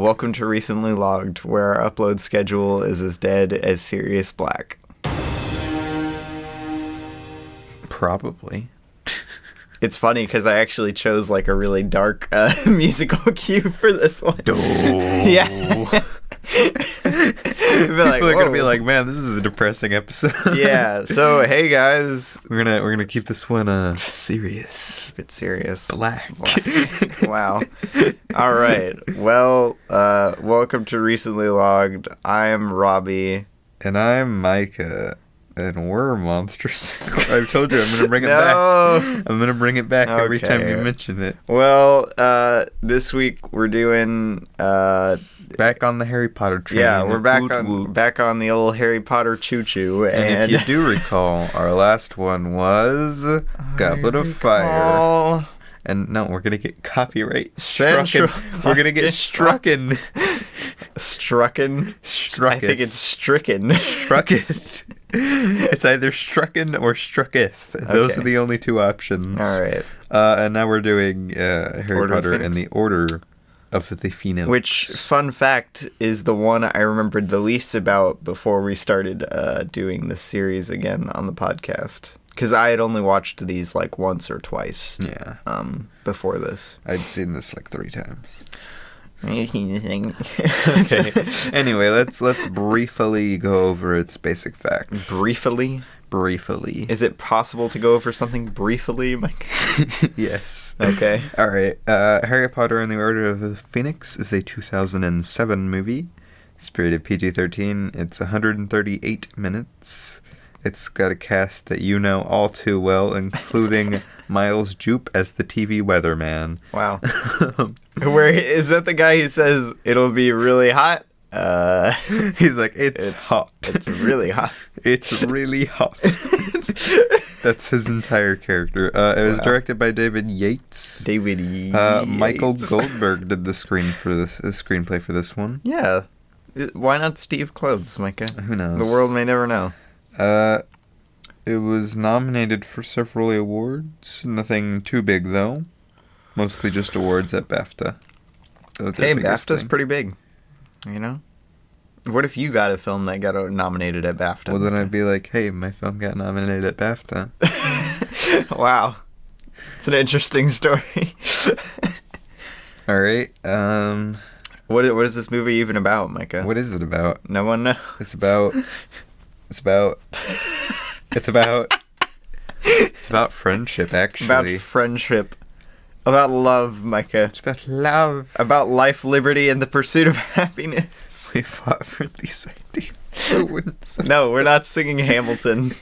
Welcome to Recently Logged, where our upload schedule is as dead as Sirius Black. Probably. It's funny because I actually chose like a really dark musical cue for this one. Yeah. People are gonna be like, man, this is a depressing episode. Yeah. So hey guys, we're gonna keep this one serious. A bit serious. Black. Wow. All right. Well, welcome to Recently Logged. I am Robbie. And I'm Micah. And we're monsters. I've told you I'm gonna bring it back. I'm gonna bring it back every time you mention it. Well, this week we're doing back on the Harry Potter train. Yeah, we're back on the old Harry Potter choo-choo. And if you do recall, our last one was Goblet of Fire. And no, we're gonna get copyright strucken. We're gonna get strucken. Strucken? I think it's stricken. Strucken. It's either strucken or strucketh. Okay. Those are the only two options. All right. And now we're doing Harry Potter in the Order of the Phoenix. Which, fun fact, is the one I remembered the least about before we started doing this series again on the podcast. Because I had only watched these like once or twice. Yeah. Before this. I'd seen this like 3 times. Okay. Anyway, let's briefly go over its basic facts. Briefly? Is it possible to go over something briefly, Mike? Yes. Okay. All right. Harry Potter and the Order of the Phoenix is a 2007 movie. It's rated PG-13. It's 138 minutes. It's got a cast that you know all too well, including Miles Jupe as the TV weatherman. Wow. Where is that the guy who says it'll be really hot? He's like, it's hot. It's really hot. It's really hot. That's his entire character. It was directed by David Yates. Michael Goldberg did the screenplay for this one. Yeah. Why not Steve Kloves, Micah? Who knows? The world may never know. It was nominated for several awards. Nothing too big, though. Mostly just awards at BAFTA. Hey, BAFTA's pretty big. You know? What if you got a film that got nominated at BAFTA? Well, then I'd be like, hey, my film got nominated at BAFTA. Wow. It's an interesting story. All right. What is this movie even about, Micah? What is it about? No one knows. It's about friendship, actually. About friendship. About love, Micah. It's about love. About life, liberty, and the pursuit of happiness. We fought for these ideas. No, we're not singing Hamilton.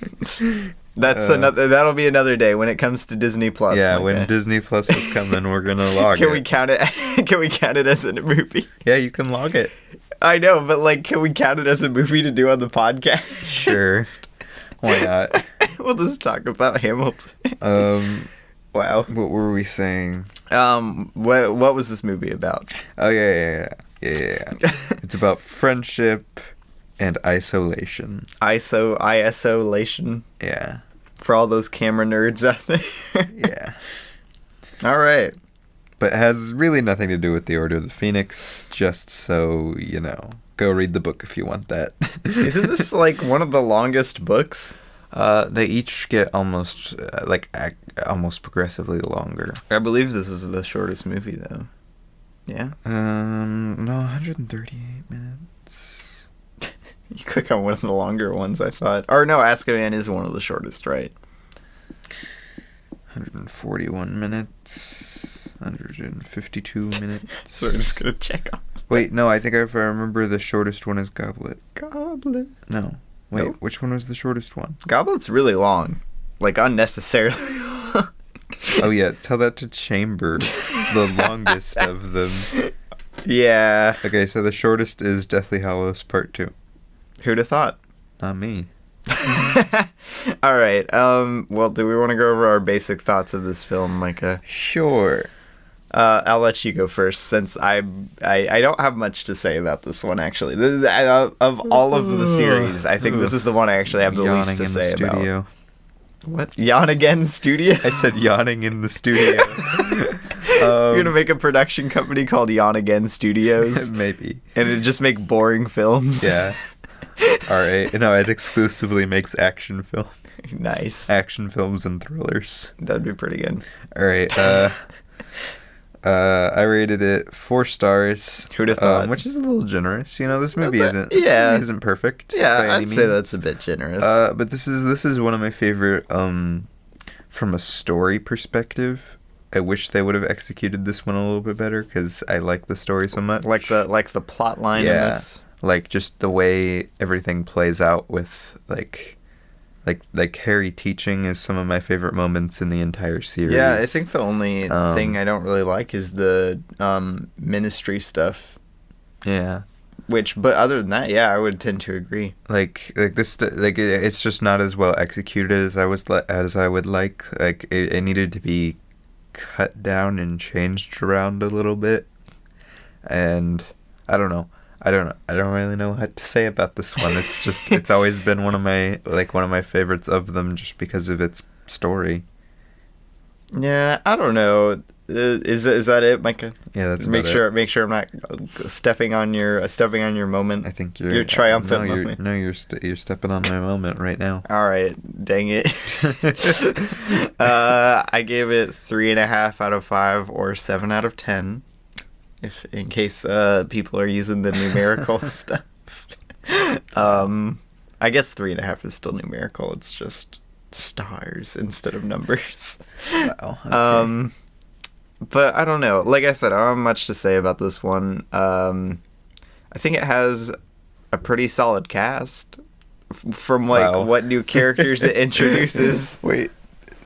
That'll be another day when it comes to Disney Plus. Yeah, Micah. when Disney Plus is coming, we're gonna log it. Can we count it? Can we count it as a movie? Yeah, you can log it. I know, but like, can we count it as a movie to do on the podcast? Sure. Why not? We'll just talk about Hamilton. Wow. What were we saying? What was this movie about? Oh, yeah. It's about friendship and isolation. Isolation? Yeah. For all those camera nerds out there? Yeah. All right. But it has really nothing to do with the Order of the Phoenix, just so, you know, go read the book if you want that. Isn't this, like, one of the longest books? They each get almost progressively longer. I believe this is the shortest movie, though. Yeah? No, 138 minutes. You click on one of the longer ones, I thought. Or no, Azkaban is one of the shortest, right? 141 minutes. 152 minutes. So we're just gonna check on. Wait, no, I think if I remember, the shortest one is Goblet. Goblet. No. Wait, Nope. Which one was the shortest one? Goblet's really long. Like, unnecessarily long. Oh, yeah. Tell that to Chamber. The longest of them. Yeah. Okay, so the shortest is Deathly Hallows Part 2. Who'd have thought? Not me. All right. Well, do we want to go over our basic thoughts of this film, Micah? Sure. I'll let you go first, since I don't have much to say about this one, actually. Of all of the series, I think this is the one I actually have the least to say about. What? Yawn again, studio? I said yawning in the studio. You're gonna make a production company called Yawn Again Studios, Maybe. and it just make boring films. Yeah. Alright. No, it exclusively makes action films. Nice. Action films and thrillers. That'd be pretty good. Alright. I rated it 4 stars. Who'd have thought? Which is a little generous. You know, this movie isn't perfect. Yeah, by any I'd say means. that's a bit generous. But this is one of my favorite from a story perspective. I wish they would have executed this one a little bit better because I like the story so much. like the plot line in this. Like just the way everything plays out with like Harry teaching is some of my favorite moments in the entire series. Yeah, I think the only thing I don't really like is the ministry stuff. Yeah. But other than that, yeah, I would tend to agree. It's just not as well executed as I would like. Like it needed to be cut down and changed around a little bit. And I don't know. I don't really know what to say about this one. It's just it's always been one of my favorites of them just because of its story. Yeah, I don't know. Is that it, Micah? Yeah, that's make about sure I'm not stepping on your moment. I think your triumphant moment. You're stepping on my moment right now. All right, dang it. I gave it 3.5 out of 5 or 7 out of 10. If in case people are using the numerical stuff. I guess 3.5 is still numerical. It's just stars instead of numbers. Wow. Okay. But I don't know. Like I said, I don't have much to say about this one. I think it has a pretty solid cast from what new characters it introduces. Wait.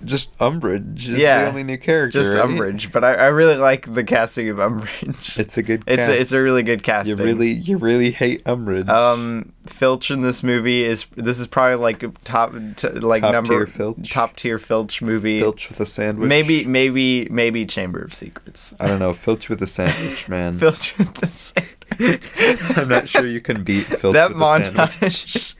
Just Umbridge is the only new character, just right? Umbridge, but I really like the casting of Umbridge. It's a good cast. It's a really good casting. You really hate Umbridge. Filch in this movie is probably like top tier Filch movie. Filch with a sandwich. Maybe Chamber of Secrets. I don't know. Filch with a sandwich, man. Filch with the sandwich. I'm not sure you can beat Filch that with montage. a sandwich.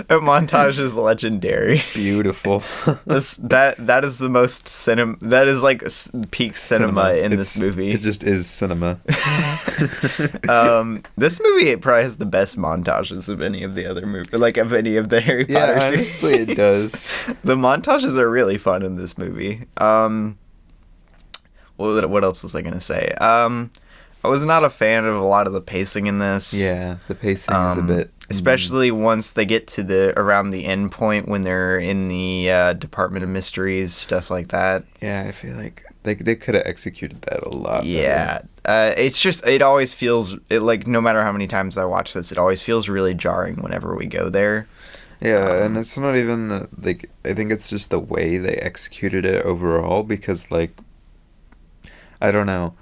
That montage is legendary. Beautiful. That is the most cinema. That is like peak cinema in this movie. It just is cinema. This movie probably has the best montages of any of the other movies, like of any of the Harry Potter series. Honestly, it does. The montages are really fun in this movie. What else was I gonna say? I was not a fan of a lot of the pacing in this. Yeah, the pacing is a bit... Especially once they get to around the end point when they're in the Department of Mysteries, stuff like that. Yeah, I feel like they could have executed that a lot better. Yeah. It's just, it always feels, no matter how many times I watch this, it always feels really jarring whenever we go there. Yeah, and it's not even, I think it's just the way they executed it overall, because, I don't know.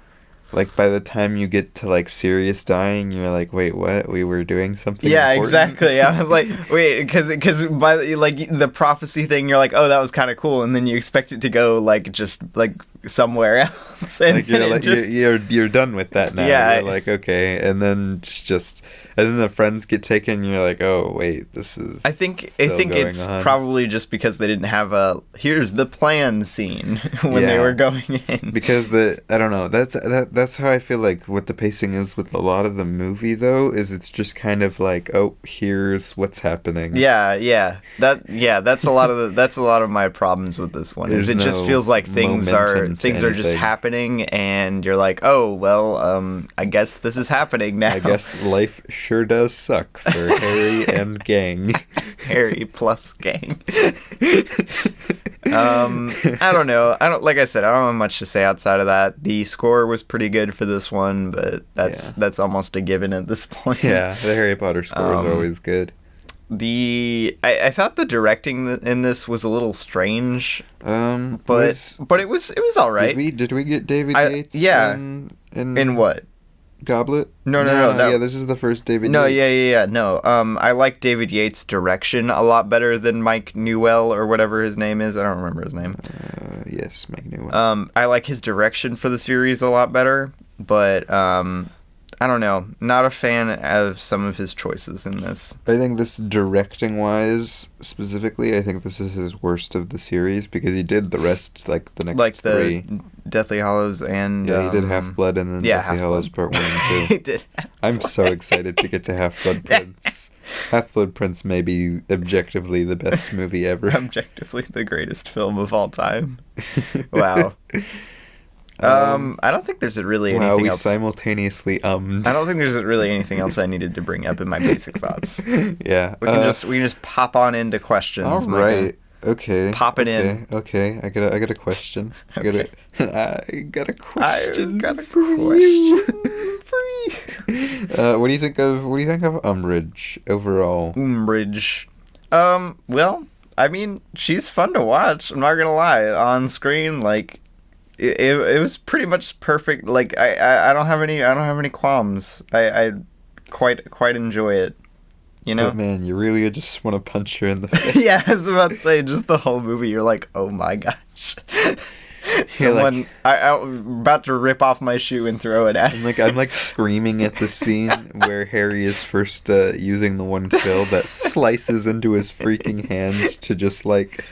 By the time you get to, Sirius dying, you're like, wait, what? We were doing something important? Exactly. I was like, wait, because by, the prophecy thing, you're like, oh, that was kind of cool, and then you expect it to go, somewhere else. And you're done with that now. Yeah. You're like, okay, and then and then the friends get taken, you're like, oh, wait, this is I think it's probably just because they didn't have here's the plan scene when they were going in. Because I don't know, that's how I feel like what the pacing is with a lot of the movie, though, is it's just kind of like, oh, here's what's happening. Yeah. That's a lot of my problems with this one. It just feels like things are just happening, and you're like, oh, well, I guess this is happening now. I guess life sure does suck for Harry and gang. Harry plus gang. I don't know. Like I said, I don't have much to say outside of that. The score was pretty good for this one, but that's almost a given at this point. Yeah, the Harry Potter scores are always good. I thought the directing in this was a little strange, but it was all right. Did we get David Yates? Yeah. In what? Goblet? No. Yeah, this is the first David Yates. Yeah. No. I like David Yates' direction a lot better than Mike Newell or whatever his name is. I don't remember his name. Yes, Mike Newell. I like his direction for the series a lot better, but I don't know. Not a fan of some of his choices in this. I think this, directing-wise, specifically, I think this is his worst of the series, because he did the rest, like, the next three. The Deathly Hallows and... Yeah, he did Half-Blood and then Deathly Hallows Part 1 and 2. He did I'm so excited to get to Half-Blood Prince. Half-Blood Prince may be objectively the best movie ever. Objectively the greatest film of all time. Wow. I don't think there's really anything else. Simultaneously I don't think there's really anything else I needed to bring up in my basic thoughts. Yeah. We can just pop on into questions. All right. Okay. Pop it in. Okay. I got a question. Okay. I got a question. For you. What do you think of Umbridge overall? Umbridge. Well, I mean, she's fun to watch. I'm not gonna lie. On screen, like, it was pretty much perfect. Like, I don't have any qualms. I quite enjoy it. You know? But man, you really just want to punch her in the face. Yeah, I was about to say, just the whole movie, you're like, oh my gosh. Someone, I'm about to rip off my shoe and throw it at him. I'm like screaming at the scene where Harry is first using the one quill that slices into his freaking hands to just like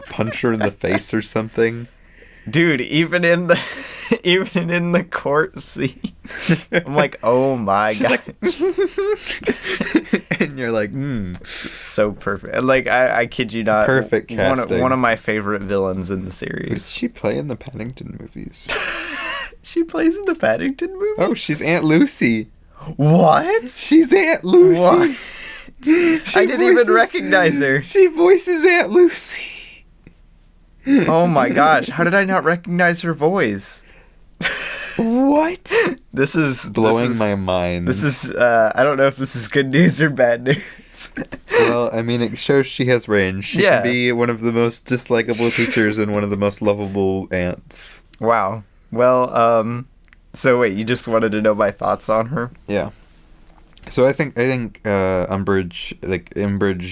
punch her in the face or something. Dude, even in the court scene, I'm like, oh my god. And you're like, so perfect. And like, I kid you not, perfect casting. One of my favorite villains in the series. Does she play in the Paddington movies? She plays in the Paddington movies? Oh, she's Aunt Lucy. What? She's Aunt Lucy. What? I didn't even recognize her. She voices Aunt Lucy. Oh my gosh, how did I not recognize her voice? What? This is blowing my mind. This is I don't know if this is good news or bad news. Well, I mean, it shows she has range. She can be one of the most dislikable teachers and one of the most lovable aunts. Wow. Well, so wait, you just wanted to know my thoughts on her? Yeah. So I think Umbridge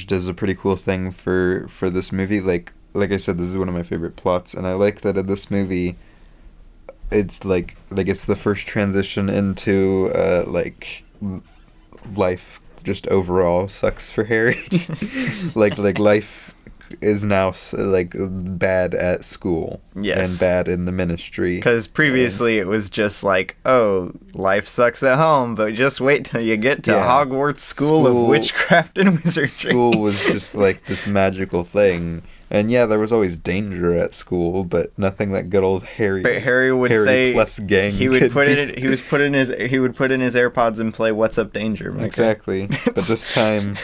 does a pretty cool thing for this movie. Like I said, this is one of my favorite plots, and I like that in this movie, it's like it's the first transition into life just overall sucks for Harry. like life is now bad at school. Yes. And bad in the ministry. Because previously it was just like, oh, life sucks at home, but just wait till you get to Hogwarts School of Witchcraft and Wizardry. School was just like this magical thing. And yeah, there was always danger at school, but nothing that good old Harry. But Harry would say plus gang. He would put in his AirPods and play "What's Up, Danger." Micah. Exactly, but this time,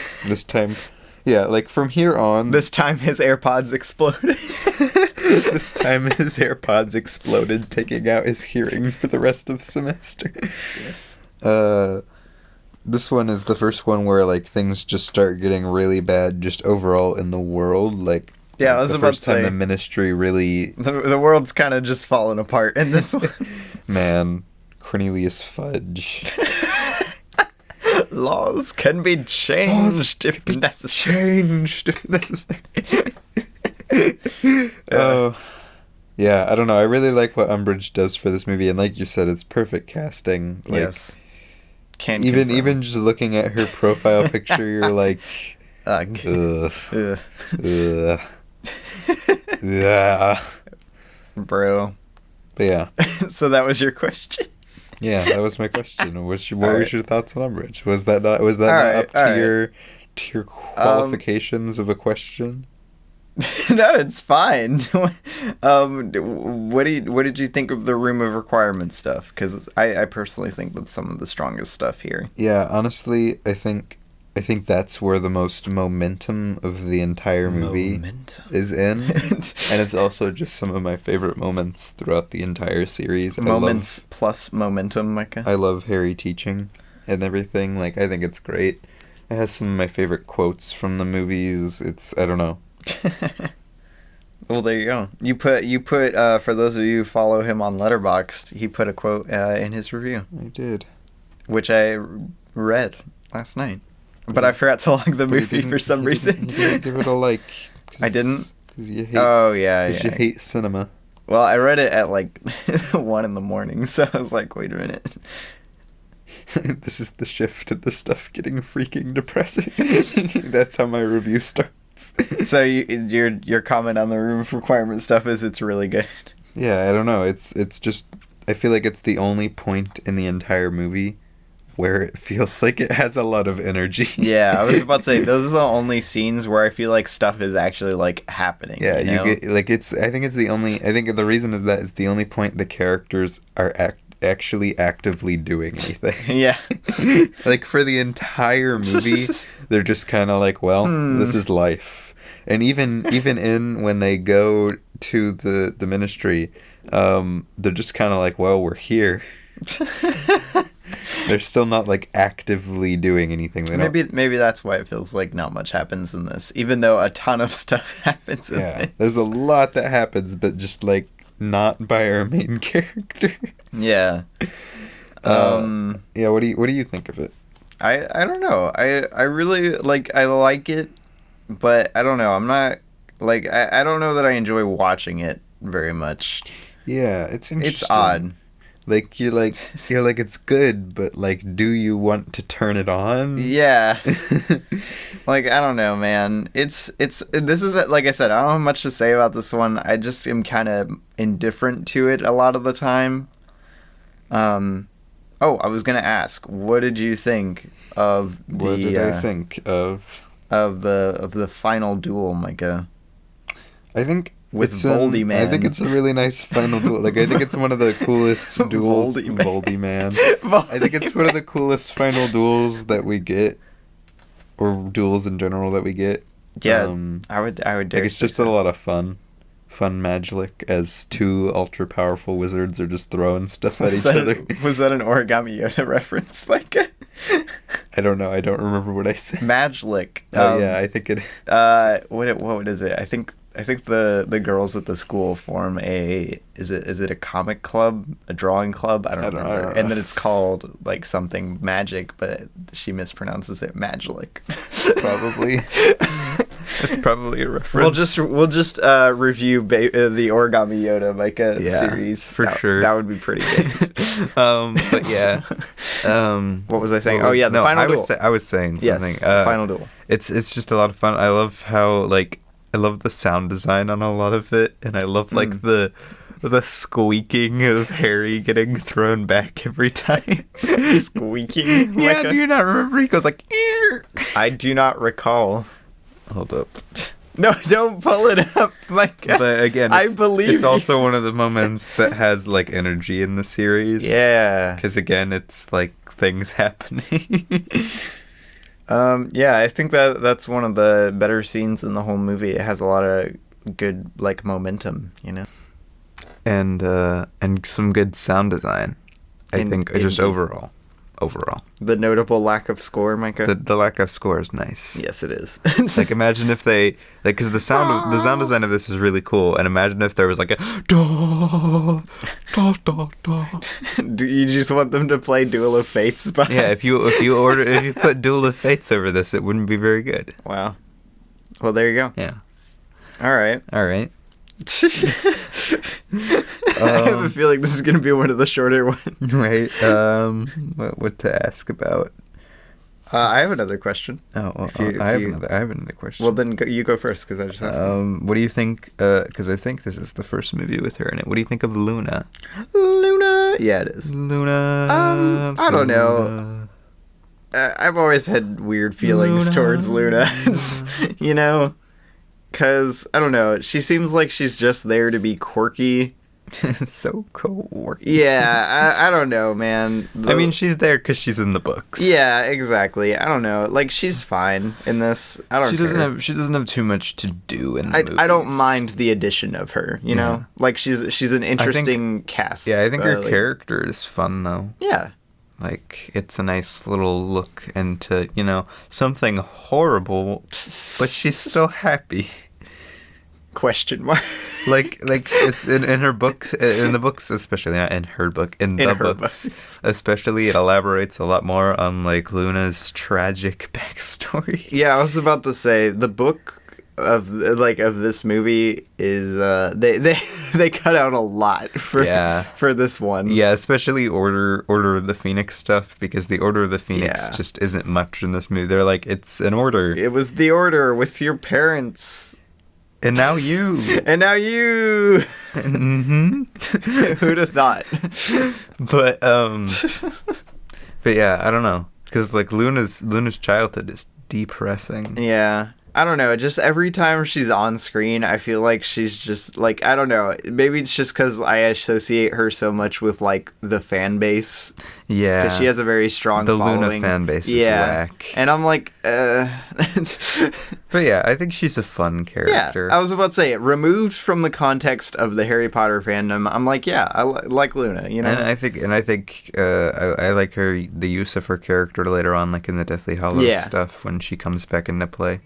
yeah, like from here on. This time his AirPods exploded. This time his AirPods exploded, taking out his hearing for the rest of the semester. Yes. This one is the first one where like things just start getting really bad, just overall in the world, like. Yeah, I was about to say. The first time the ministry really... The world's kind of just falling apart in this one. Man, Cornelius Fudge. Laws can be changed if necessary. Oh. Yeah, I don't know. I really like what Umbridge does for this movie, and like you said, it's perfect casting. Like, yes. Can't even just looking at her profile picture, you're like... Ugh. Ugh. Yeah. Bro. But yeah. So that was your question? Yeah, that was my question. What was your thoughts on Umbridge? Was that not up to your qualifications of a question? No, it's fine. What did you think of the Room of Requirement stuff? Because I personally think that's some of the strongest stuff here. Yeah, honestly, I think that's where the most momentum of the entire movie is in. And it's also just some of my favorite moments throughout the entire series. Moments plus momentum, Micah. I love Harry teaching and everything. Like, I think it's great. It has some of my favorite quotes from the movies. I don't know. Well, there you go. You put for those of you who follow him on Letterboxd, he put a quote in his review. I did. Which I read last night. But I forgot to log the movie for some reason. You didn't give it a like. I didn't? Because you hate... Oh, yeah. Because you hate cinema. Well, I read it at 1 a.m, so I was like, wait a minute. This is the shift of the stuff getting freaking depressing. That's how my review starts. So your comment on the room requirement stuff is it's really good. Yeah, I don't know. It's just, I feel like it's the only point in the entire movie where it feels like it has a lot of energy. Yeah, I was about to say those are the only scenes where I feel like stuff is actually like happening. Yeah, you know? get like it's. I think it's the only. I think the reason is that it's the only point the characters are actually actively doing anything. Yeah. Like for the entire movie, they're just kind of like, well, this is life. And even in when they go to the ministry, they're just kind of like, well, we're here. They're still not like actively doing anything. Maybe that's why it feels like not much happens in this, even though a ton of stuff happens in this. There's a lot that happens, but just like not by our main characters. Yeah. Yeah. What do you think of it? I don't know. I really I like it, but I don't know. I'm not like I don't know that I enjoy watching it very much. Yeah, it's interesting. It's odd. Like you're like it's good, but like, do you want to turn it on? Yeah. Like, I don't know, man. This is, like I said, I don't have much to say about this one. I just am kind of indifferent to it a lot of the time. I was gonna ask, what did you think of the? What did I think of the final duel, Micah? I think with Voldy Man. I think it's a really nice final duel. Like, I think it's one of the coolest duels. Voldy Man. I think it's one of the coolest final duels that we get, or duels in general that we get. Yeah, I would. Like, it's just a lot of fun magic as two ultra powerful wizards are just throwing stuff at each other. Was that an Origami Yoda reference, Micah? I don't know. I don't remember what I said. Magic. Oh yeah, I think it. What is it? I think the girls at the school form is it a comic club, a drawing club? I don't remember. And then it's called like something magic, but she mispronounces it Magic. Probably. That's probably a reference. We'll just review the Origami Yoda Micah series for sure. That would be pretty good. But yeah. What was I saying? The final duel. I was saying something. Yes, the final duel. It's just a lot of fun. I love how I love the sound design on a lot of it, and I love the squeaking of Harry getting thrown back every time. Squeaking? Yeah, do you not remember? He goes like, ear. I do not recall. Hold up. No, don't pull it up, Micah. But again, I believe it's also one of the moments that has like energy in the series. Yeah. Because again, it's like things happening. Yeah, I think that's one of the better scenes in the whole movie. It has a lot of good like momentum, you know. And some good sound design. I think just overall. The notable lack of score, Micah. The lack of score is nice. Yes, it is. Like, imagine if they because the sound design of this is really cool, and imagine if there was like a da da da da. Do you just want them to play Duel of Fates? Yeah, if you put Duel of Fates over this, it wouldn't be very good. Wow. Well, there you go. Yeah. All right. I have a feeling this is going to be one of the shorter ones. Right. What to ask about? I have another question. I have another question. Well, then you go first, because I just asked. What do you think? Because I think this is the first movie with her in it. What do you think of Luna? Luna? Yeah, it is. Luna. I don't know. I've always had weird feelings towards Luna. You know? Because, I don't know, she seems like she's just there to be quirky. So quirky. Yeah, I don't know, man. I mean, she's there because she's in the books. Yeah, exactly. I don't know. Like, she's fine in this. I don't care. She doesn't have too much to do in the movies. I don't mind the addition of her, you know? Like, she's an interesting cast. Yeah, I think her character is fun, though. Yeah. Like, it's a nice little look into, you know, something horrible, but she's still happy. Question mark. like it's in her books, in the books especially, not in her book, in the books especially, it elaborates a lot more on like Luna's tragic backstory. Yeah, I was about to say the book of this movie is they cut out a lot for this one. Yeah, especially Order of the Phoenix stuff, because the Order of the Phoenix just isn't much in this movie. They're like, it's an order. It was the Order with your parents. And now you. And now you. Mm-hmm. Who'd have thought? But yeah, I don't know, because like Luna's childhood is depressing. Yeah. I don't know. Just every time she's on screen, I feel like she's just like, I don't know. Maybe it's just because I associate her so much with like the fan base. Yeah. Because she has a very strong following. The Luna fan base is whack. And I'm like, But yeah, I think she's a fun character. Yeah, I was about to say, removed from the context of the Harry Potter fandom, I'm like, yeah, I like Luna, you know? And I think I like the use of her character later on, like in the Deathly Hallows stuff, when she comes back into play.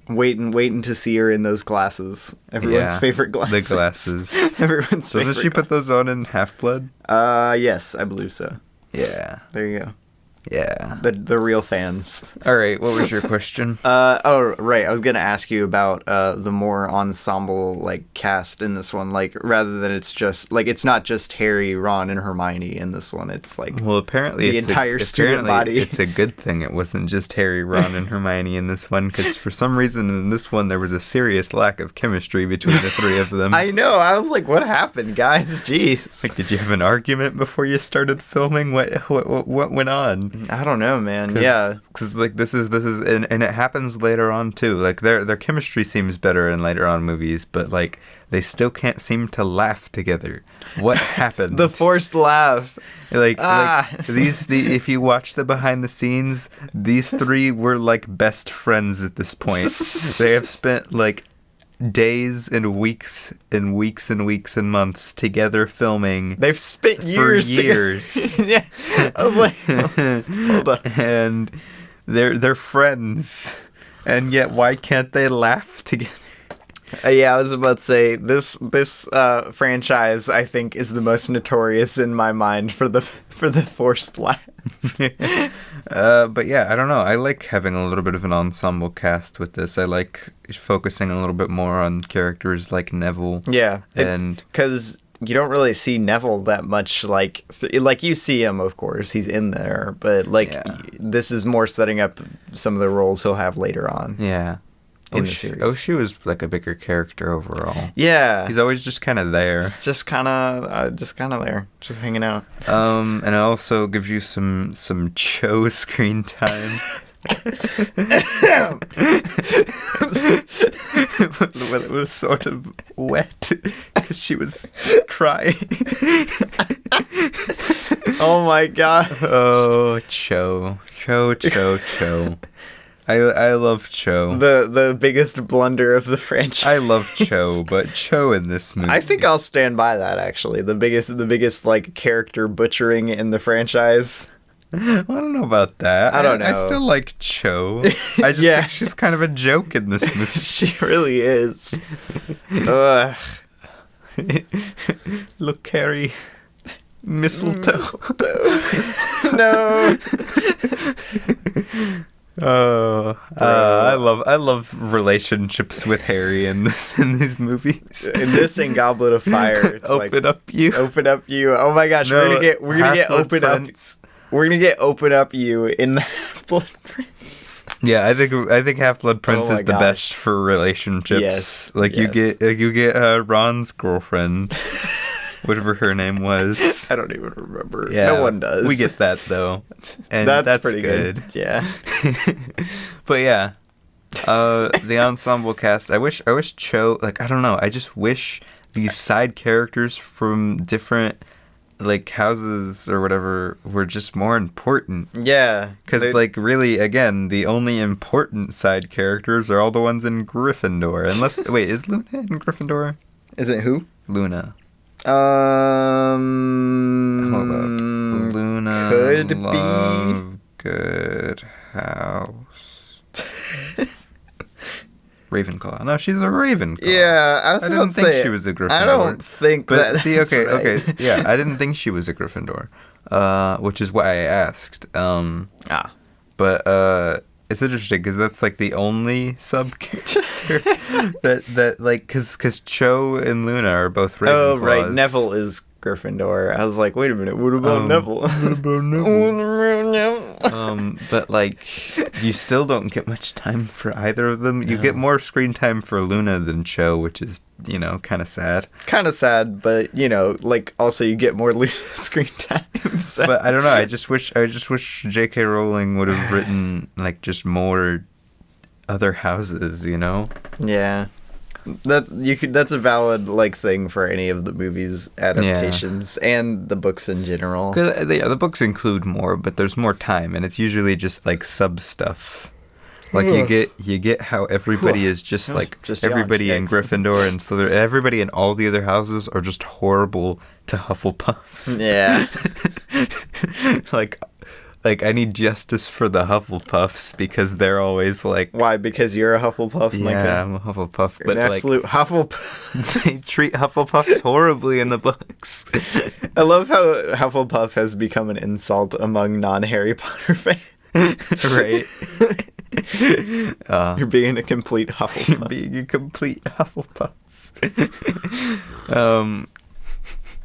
Waiting to see her in those glasses. Everyone's favorite glasses. The glasses. Everyone's favorite Doesn't she put those on in Half-Blood? Yes, I believe so. Yeah. There you go. Yeah. The real fans. All right, what was your question? Right. I was going to ask you about the more ensemble like cast in this one, like rather than it's just like it's not just Harry, Ron and Hermione in this one. It's like apparently the entire student body. It's a good thing it wasn't just Harry, Ron and Hermione in this one, cuz for some reason in this one there was a serious lack of chemistry between the three of them. I know. I was like, what happened, guys? Jeez. Like, did you have an argument before you started filming? What went on? I don't know, man. Yeah, because like this is and it happens later on too. Like their chemistry seems better in later on movies, but like they still can't seem to laugh together. What happened? The forced laugh. Like if you watch the behind the scenes, these three were like best friends at this point. They have spent like days and weeks and weeks and weeks and months together filming. They've spent years. Yeah, I was like, hold on. And they're friends, and yet why can't they laugh together? Yeah, I was about to say this franchise I think is the most notorious in my mind for the forced laugh. But yeah, I don't know. I like having a little bit of an ensemble cast with this. I like focusing a little bit more on characters like Neville. Yeah, and because you don't really see Neville that much. Like you see him, of course, he's in there, but this is more setting up some of the roles he'll have later on. Yeah. In the series. Oshie was like a bigger character overall. Yeah. He's always just kind of there. Just kind of there. Just hanging out. And it also gives you some Cho screen time. When it was sort of wet because she was crying. Oh my god. Oh, Cho. I love Cho. The biggest blunder of the franchise. I love Cho, but Cho in this movie. I think I'll stand by that, actually. The biggest like character butchering in the franchise. I don't know about that. I don't know. I still like Cho. I just think she's kind of a joke in this movie. She really is. Ugh. Look, Harry. Mistletoe. No. I love relationships with Harry in these movies. In this and Goblet of Fire, it's Open Up You. Oh my gosh, no, we're gonna get Open Prince. Up. We're gonna get Open Up You in the Half-Blood Prince. Yeah, I think Half-Blood Prince is the best for relationships. Yes, you get Ron's girlfriend. Whatever her name was. I don't even remember. Yeah, no one does. We get that, though. And that's pretty good. Yeah. But yeah. The ensemble cast. I wish Cho, like, I don't know. I just wish these side characters from different, like, houses or whatever were just more important. Yeah. Because, like, really, again, the only important side characters are all the ones in Gryffindor. Unless, wait, is Luna in Gryffindor? Is it who? Luna. Hold up. Luna could be Good House. Ravenclaw. No, she's a Ravenclaw. Yeah, I didn't think she was a Gryffindor. I don't think but that. See, okay, right. okay, yeah, I didn't think she was a Gryffindor, which is why I asked. But it's interesting because that's like the only sub. that like because Cho and Luna are both Ravenclaws. Oh, right. Neville is Gryffindor. I was like, wait a minute. What about Neville? What about Neville? But like, you still don't get much time for either of them. You get more screen time for Luna than Cho, which is, kind of sad. Kind of sad, but like also you get more Luna screen time. So. But I don't know. I just wish J.K. Rowling would have written like just more other houses. Yeah. That's a valid like thing for any of the movies adaptations and the books in general. 'Cause, the books include more, but there's more time, and it's usually just like sub stuff. Like you get how everybody is just like everybody in Gryffindor and Slytherin, everybody in all the other houses are just horrible to Hufflepuffs. Yeah. Like I need justice for the Hufflepuffs because they're always like... Why? Because you're a Hufflepuff, Micah? Yeah, I'm a Hufflepuff. You're but an absolute Hufflepuff. They treat Hufflepuffs horribly in the books. I love how Hufflepuff has become an insult among non-Harry Potter fans. Right. You're being a complete Hufflepuff. You're being a complete Hufflepuff.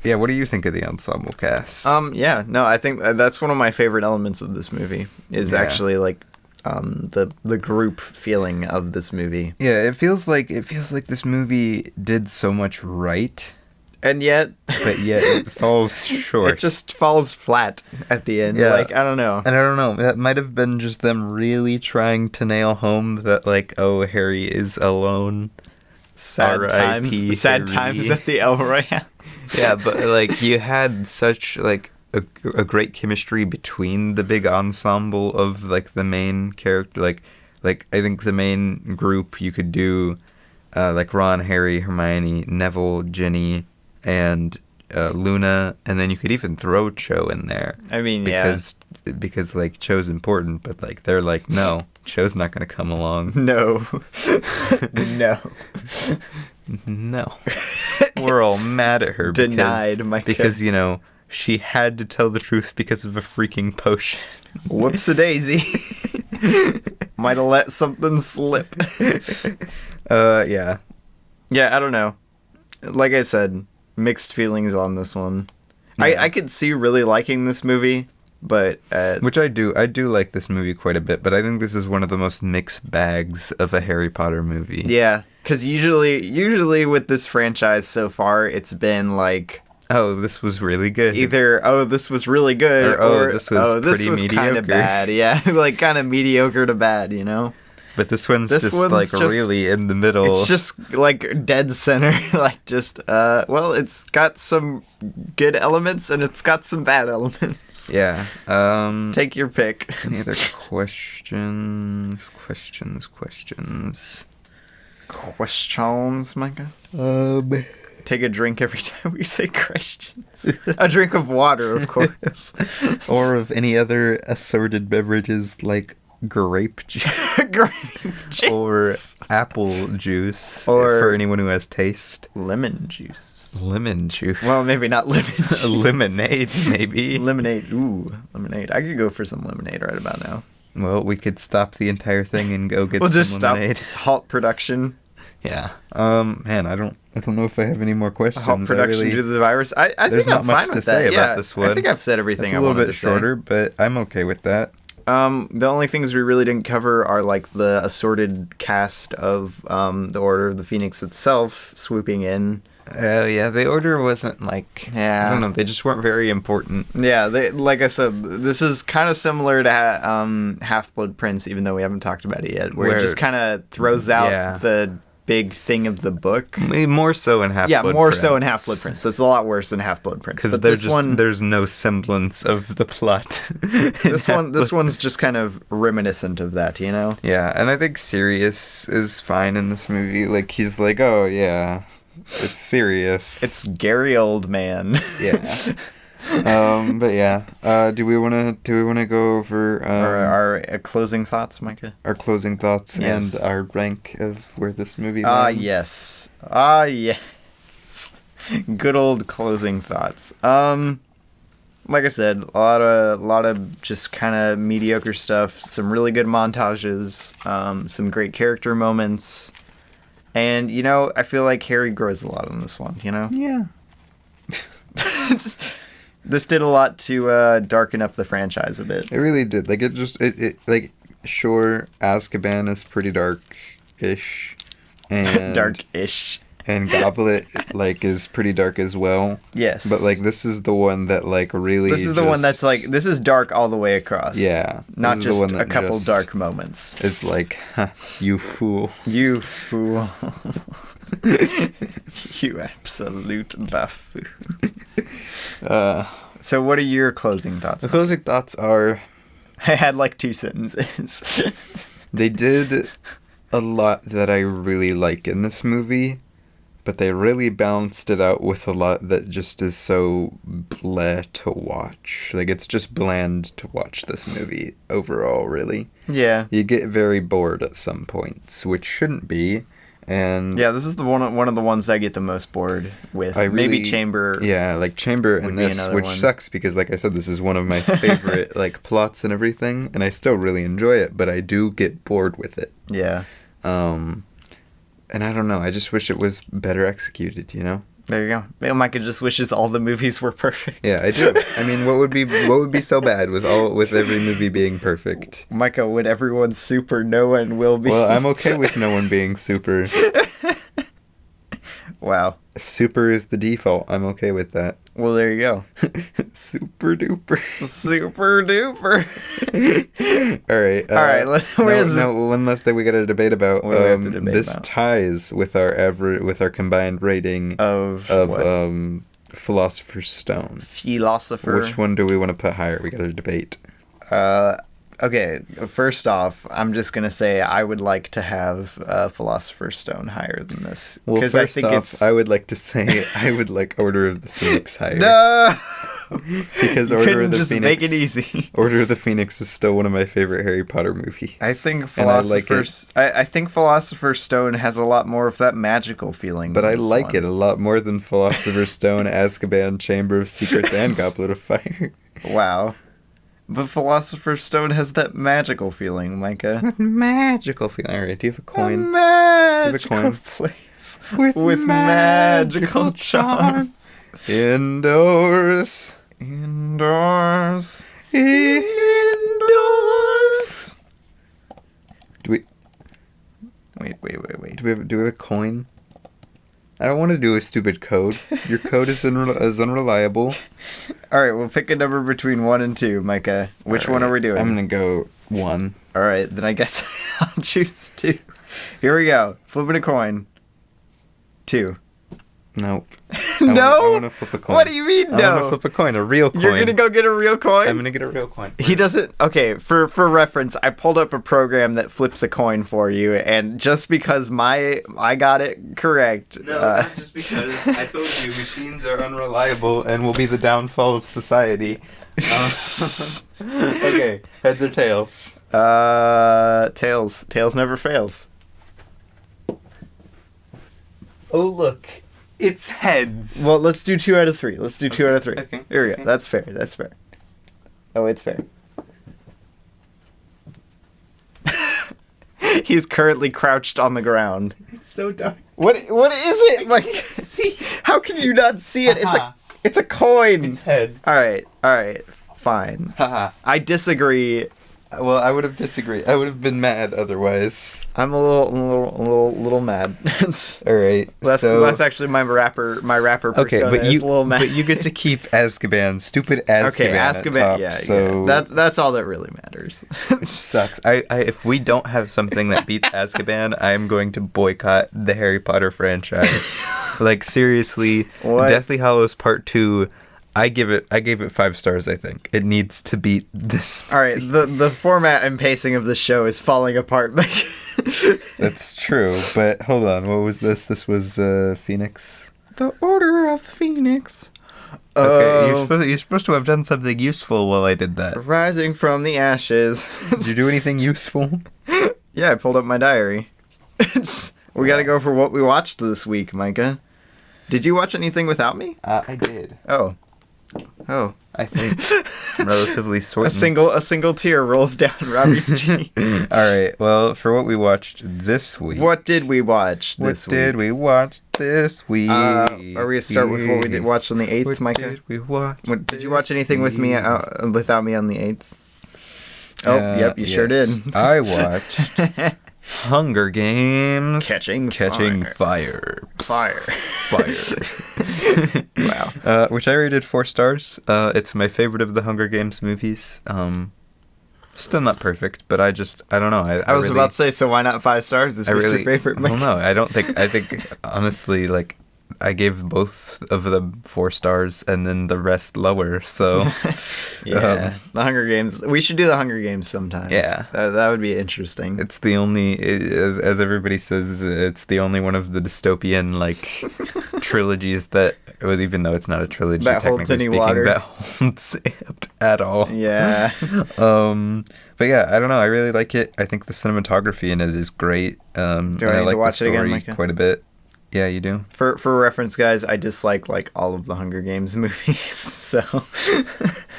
Yeah, what do you think of the ensemble cast? Yeah, no, I think that's one of my favorite elements of this movie is actually like the group feeling of this movie. Yeah, it feels like this movie did so much right, and yet it falls short. It just falls flat at the end. Yeah. Like I don't know. And I don't know. That might have been just them really trying to nail home that like, oh, Harry is alone. Sad times at the El Royale. Yeah, but like you had such like a great chemistry between the big ensemble of like the main character. Like I think the main group you could do like Ron, Harry, Hermione, Neville, Ginny, and Luna, and then you could even throw Cho in there. I mean, because like Cho's important, but like they're like, no, Cho's not gonna come along. No. No. We're all mad at her. Denied, Micah. Because, she had to tell the truth because of a freaking potion. Whoops-a-daisy. Might have let something slip. Yeah. Yeah, I don't know. Like I said, mixed feelings on this one. Yeah. I could see really liking this movie, but... Which I do. I do like this movie quite a bit, but I think this is one of the most mixed bags of a Harry Potter movie. Yeah, because usually with this franchise so far, it's been like... Oh, this was really good. Either, oh, this was really good, or this was pretty mediocre. Kind of bad, yeah. Like, kind of mediocre to bad, But this one's really in the middle. It's just, like, dead center. Like, just, well, it's got some good elements, and it's got some bad elements. Yeah. Take your pick. Any other questions? Questions, Micah? Take a drink every time we say questions. A drink of water, of course. Or of any other assorted beverages like grape juice. Or apple juice. Or for anyone who has taste. Lemon juice. Well, maybe not lemon juice. Lemonade, maybe. Lemonade. Ooh, lemonade. I could go for some lemonade right about now. Well, we could stop the entire thing and go get some lemonade. We'll just halt production. Yeah. Man, I don't know if I have any more questions. Halt production due to the virus. I think I'm fine with that. There's not much to say about this one. I think I've said everything I wanted to say. It's a little bit shorter, but I'm okay with that. The only things we really didn't cover are like the assorted cast of the Order of the Phoenix itself swooping in. Yeah, the Order wasn't like... Yeah. I don't know, they just weren't very important. Yeah, like I said, this is kind of similar to Half-Blood Prince, even though we haven't talked about it yet, where it just kind of throws out the big thing of the book. More so in Half-Blood Prince. Yeah, more so in Half-Blood Prince. That's a lot worse than Half-Blood Prince. Because there's no semblance of the plot. This one's just kind of reminiscent of that, Yeah, and I think Sirius is fine in this movie. Like, he's like, oh, yeah, it's serious. It's Gary Oldman. Yeah. But yeah, do we want to go over our closing thoughts, Micah? Our closing thoughts and our rank of where this movie lands? Yes. Good old closing thoughts. Like I said, a lot of just kind of mediocre stuff. Some really good montages. Some great character moments. And, you know, I feel like Harry grows a lot in this one, you know? Yeah. This did a lot to darken up the franchise a bit. It really did. Like, sure, Azkaban is pretty dark-ish. And Dark-ish. And Goblet, like, is pretty dark as well. Yes. But, like, this is the one that, like, really This is the one that's, like, this is dark all the way across. Yeah. Not just a couple dark moments. It's like, you fool. You fool. You absolute buffoon. So what are your closing thoughts? The closing thoughts are... I had, like, 2 sentences. They did a lot that I really like in this movie, but they really balanced it out with a lot that just is so bleh to watch. Like, it's just bland to watch this movie overall, really. Yeah. You get very bored at some points, which shouldn't be. And yeah, this is the one of the ones I get the most bored with. Maybe Chamber. Yeah, like Chamber and this, which sucks because, like I said, this is one of my favorite like plots and everything, and I still really enjoy it, but I do get bored with it. Yeah. And I don't know. I just wish it was better executed. You know. There you go. Micah just wishes all the movies were perfect. Yeah, I do. I mean, what would be so bad with every movie being perfect? Micah, when everyone's super, no one will be. Well, I'm okay with no one being super. Wow. If super is the default, I'm okay with that. Well, there you go. Super duper. Super duper. All right. One last thing we got to debate about. This ties with our combined rating of Philosopher's Stone. Philosopher. Which one do we want to put higher? We got to debate. Okay, first off, I'm just going to say I would like to have Philosopher's Stone higher than this. Well, first off, I would like to say I would like Order of the Phoenix higher. No! Because Order of the just Phoenix... make it easy. Order of the Phoenix is still one of my favorite Harry Potter movies. I think I think Philosopher's Stone has a lot more of that magical feeling. But I like it a lot more than Philosopher's Stone, Azkaban, Chamber of Secrets, and Goblet of Fire. Wow. But Philosopher's Stone has that magical feeling, Micah. Magical feeling. All right, do you have a coin? A magical place with magical charm. Indoors. Indoors. Indoors. Do we... Wait. Do we have a coin? I don't want to do a stupid code. Your code is unreliable. All right, we'll pick a number between 1 and 2, Micah. Which one are we doing? I'm going to go 1. All right, then I guess I'll choose 2. Here we go. Flipping a coin. 2. Nope. No? I want to flip a coin. What do you mean, no? I want to flip a coin, a real coin. You're going to go get a real coin? I'm going to get a real coin. He doesn't... Okay, for reference, I pulled up a program that flips a coin for you, and just because I got it correct... No, not just because. I told you, machines are unreliable and will be the downfall of society. Okay, heads or tails? Tails. Tails never fails. Oh, look. It's heads. Well, let's do 2 out of 3. Let's do 2 out of 3. Okay. Here we go. That's fair. That's fair. Oh, it's fair. He's currently crouched on the ground. It's so dark. What is it? Like, how can you not see it? It's a coin. It's heads. All right. Fine. I disagree. Well, I would have disagreed. I would have been mad otherwise. I'm a little mad. All right. That's actually my rapper persona. Okay, but is a little mad. But you get to keep Azkaban, stupid Azkaban. Okay, Azkaban. Yeah. So that's all that really matters. It sucks. If we don't have something that beats Azkaban, I'm going to boycott the Harry Potter franchise. Like seriously, what? Deathly Hallows Part 2. I gave it 5 stars, I think. It needs to beat this movie. All right, the format and pacing of the show is falling apart. That's true, but hold on. What was this? This was Phoenix? The Order of the Phoenix. Okay, you're supposed to have done something useful while I did that. Rising from the ashes. Did you do anything useful? Yeah, I pulled up my diary. We gotta go for what we watched this week, Micah. Did you watch anything without me? I did. Oh. Oh. I think relatively short. A single tear rolls down Robbie's cheek. All right. Well, for what we watched this week. What did we watch this week? Are we going to start with what we watched on the 8th, what Micah? Did we watch? Did you watch anything with me without me on the 8th? Oh, yep, you sure did. I watched Hunger Games. Catching Fire. Wow. Which I rated 4 stars. It's my favorite of the Hunger Games movies. Still not perfect, but I don't know. I was really, about to say, so why not 5 stars? This was your favorite movie. Well, no, I think, honestly, like, I gave both of them 4 stars and then the rest lower, so... Yeah, the Hunger Games. We should do the Hunger Games sometimes. Yeah. That would be interesting. It's the only, as everybody says, it's the only one of the dystopian, like, trilogies that, well, even though it's not a trilogy, that holds any water. That holds at all. Yeah. But yeah, I don't know. I really like it. I think the cinematography in it is great. Do I need to watch it again, Micah? Quite a bit. Yeah, you do. For reference, guys, I dislike like all of the Hunger Games movies, so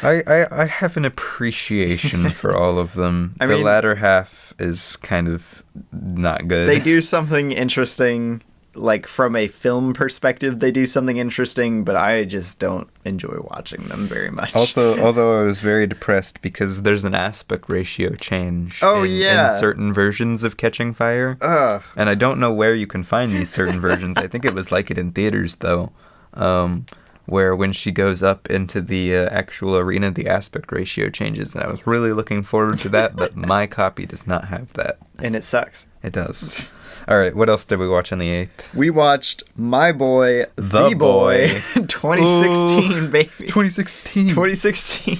I have an appreciation for all of them. The latter half is kind of not good. They do something interesting, like from a film perspective. They do something interesting, but I just don't enjoy watching them very much. Although I was very depressed because there's an aspect ratio change. In certain versions of Catching Fire. Ugh. And I don't know where you can find these certain versions. I think it was like it in theaters though, where when she goes up into the actual arena, the aspect ratio changes, and I was really looking forward to that. But my copy does not have that, and it sucks. It does. All right, what else did we watch on the 8th? We watched My Boy, The Boy, 2016, baby. 2016.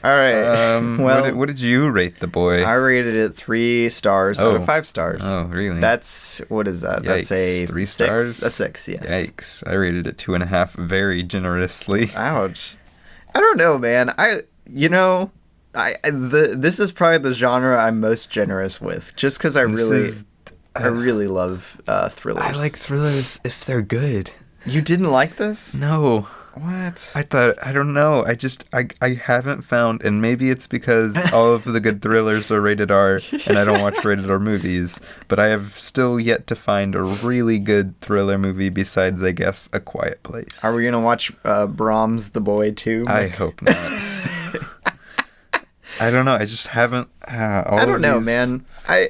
All right. Well, what did you rate The Boy? I rated it 3 stars out of 5 stars. Oh, really? That's, what is that? Yikes. That's a 3 6. stars? A 6, yes. Yikes. I rated it 2.5 very generously. Ouch. I don't know, man. This is probably the genre I'm most generous with, just because I really love thrillers. I like thrillers if they're good. You didn't like this? No. What? I don't know. I haven't found, and maybe it's because all of the good thrillers are rated R, and I don't watch rated R movies, but I have still yet to find a really good thriller movie besides, I guess, A Quiet Place. Are we going to watch Brahms the Boy too? I hope not. I don't know. I just haven't. I don't know, man. I